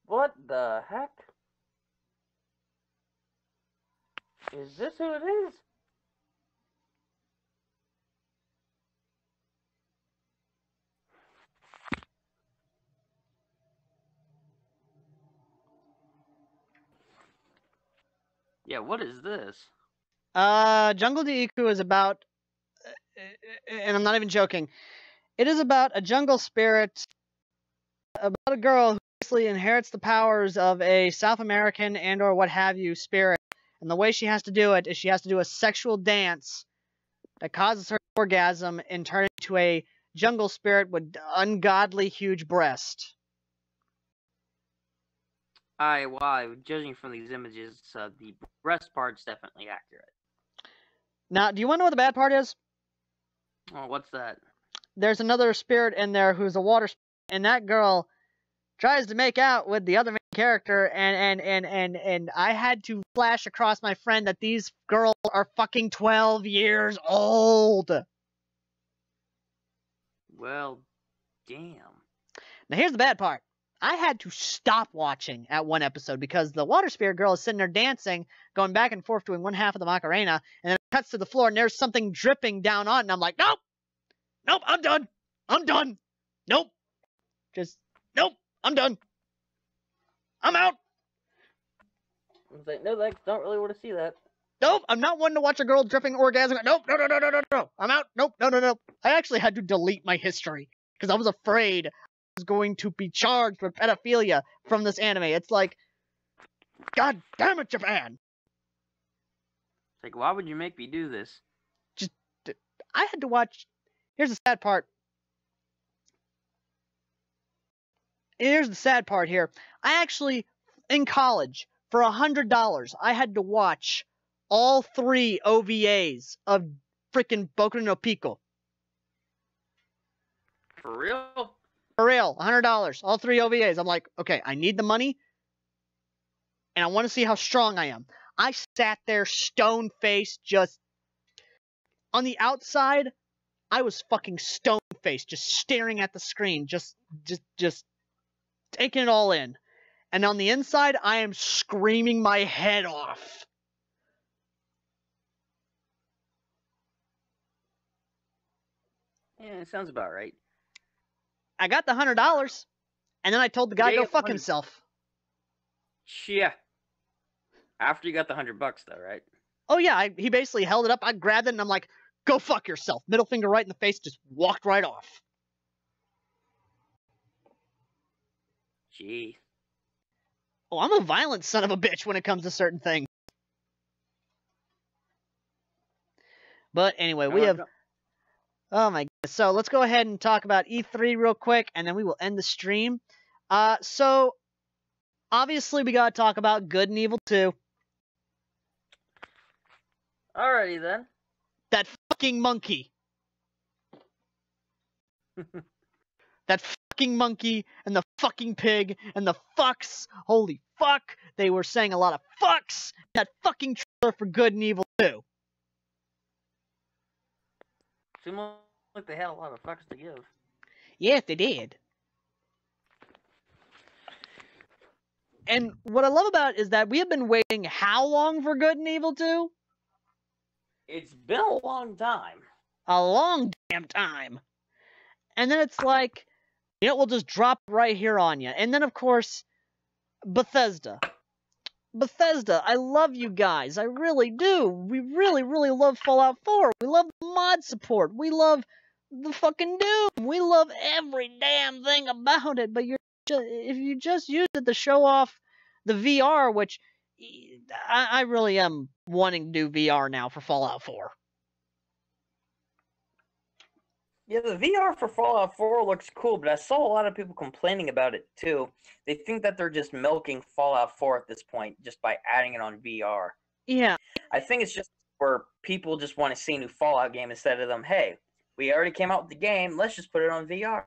B: What the heck? Is this who it is?
C: Yeah, what is this?
A: Jungle DEQ is about, and I'm not even joking, it is about a jungle spirit, about a girl who basically inherits the powers of a South American and or what have you spirit, and the way she has to do it is she has to do a sexual dance that causes her orgasm and turn into a jungle spirit with ungodly huge breast.
C: Judging from these images, the breast part's definitely accurate.
A: Now, do you want to know what the bad part is?
C: Oh, what's that?
A: There's another spirit in there who's a water spirit, and that girl tries to make out with the other main character, and I had to flash across my friend that these girls are fucking 12 years old.
C: Well, damn.
A: Now, here's the bad part. I had to stop watching at one episode because the water spirit girl is sitting there dancing, going back and forth doing one half of the Macarena, and then it cuts to the floor and there's something dripping down on it, and I'm like, nope, I'm done, nope, I'm done, I'm out.
B: I was like, no, thanks, don't really want to see that.
A: Nope, I'm not one to watch a girl dripping orgasm. Nope, no, I'm out, nope, no. I actually had to delete my history because I was afraid is going to be charged with pedophilia from this anime. It's like, God damn it, Japan!
C: It's like, why would you make me do this?
A: I had to watch. Here's the sad part. Here's the sad part here. I actually, in college, for $100, I had to watch all 3 OVAs of freaking Boku no Pico.
C: For real?
A: For real, $100, all 3 OVAs. I'm like, okay, I need the money, and I want to see how strong I am. I sat there stone-faced, just on the outside. I was fucking stone-faced, just staring at the screen, just taking it all in. And on the inside, I am screaming my head off.
C: Yeah, it sounds about right.
A: I got the $100, and then I told the guy to go fuck himself.
C: Yeah. After you got the $100 though, right?
A: Oh yeah, he basically held it up. I grabbed it, and I'm like, go fuck yourself. Middle finger right in the face, just walked right off.
C: Gee.
A: Oh, I'm a violent son of a bitch when it comes to certain things. But anyway, we have... Oh my goodness. So let's go ahead and talk about E3 real quick, and then we will end the stream. So, obviously we gotta talk about Good and Evil 2.
C: Alrighty then.
A: That fucking monkey. That fucking monkey and the fucking pig and the fucks. Holy fuck. They were saying a lot of fucks. That fucking trailer for Good and Evil 2.
C: Seemed like they had a lot of fucks to give.
A: Yes, they did. And what I love about it is that we have been waiting how long for Good and Evil 2?
C: It's been a long time.
A: A long damn time. And then it's like, you know, we'll just drop right here on you. And then, of course, Bethesda. Bethesda, I love you guys. I really do. We really, really love Fallout 4. We love the mod support. We love the fucking Doom. We love every damn thing about it. But if you just use it to show off the VR, which I really am wanting to do VR now for Fallout 4.
B: Yeah, the VR for Fallout 4 looks cool, but I saw a lot of people complaining about it too. They think that they're just milking Fallout 4 at this point just by adding it on VR.
A: Yeah.
B: I think it's just where people just want to see a new Fallout game instead of them, hey, we already came out with the game, let's just put it on VR.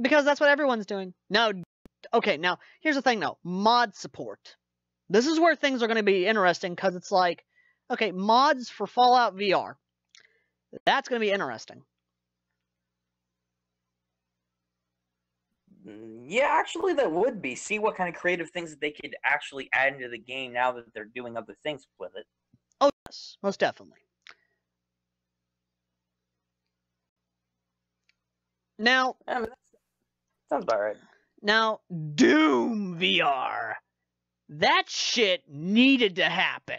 A: Because that's what everyone's doing. Now, okay, now, here's the thing though. Mod support. This is where things are going to be interesting, because it's like, okay, mods for Fallout VR. That's going to be interesting.
B: Yeah, actually that would be. See what kind of creative things that they could actually add into the game now that they're doing other things with it.
A: Oh, yes, most definitely. Now,
B: I mean, that sounds about right.
A: Now, Doom VR. That shit needed to happen.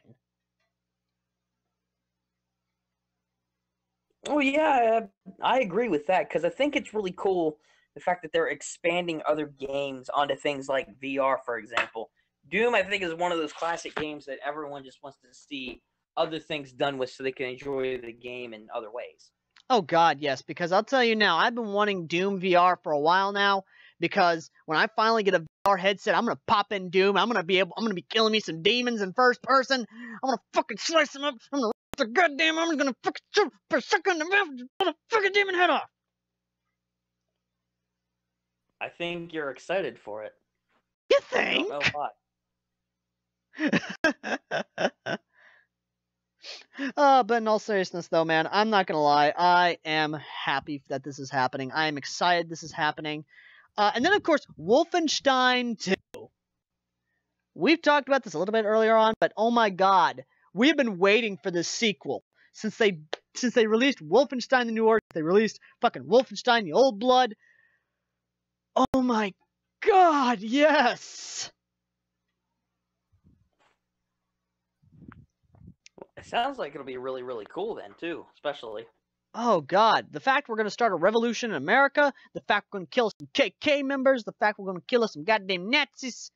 B: Oh yeah, I agree with that because I think it's really cool the fact that they're expanding other games onto things like VR, for example. Doom, I think, is one of those classic games that everyone just wants to see other things done with so they can enjoy the game in other ways.
A: Oh god, yes, because I'll tell you now, I've been wanting Doom VR for a while now, because when I finally get a VR headset, I'm gonna pop in Doom, I'm gonna be killing me some demons in first person, I'm gonna fucking slice them up, I'm gonna rip the goddamn, I'm gonna fucking shoot for a second and put a fucking demon head off.
B: I think you're excited for it.
A: You think?
B: I don't know why.
A: But in all seriousness, though, man, I'm not gonna lie. I am happy that this is happening. I am excited this is happening. And then, of course, Wolfenstein 2. We've talked about this a little bit earlier on, but oh my god, we've been waiting for this sequel since they released Wolfenstein: The New Order. They released fucking Wolfenstein: The Old Blood. Oh my god, yes!
B: It sounds like it'll be really, really cool then, too, especially.
A: Oh God, the fact we're gonna start a revolution in America, the fact we're gonna kill some KK members, the fact we're gonna kill some goddamn Nazis,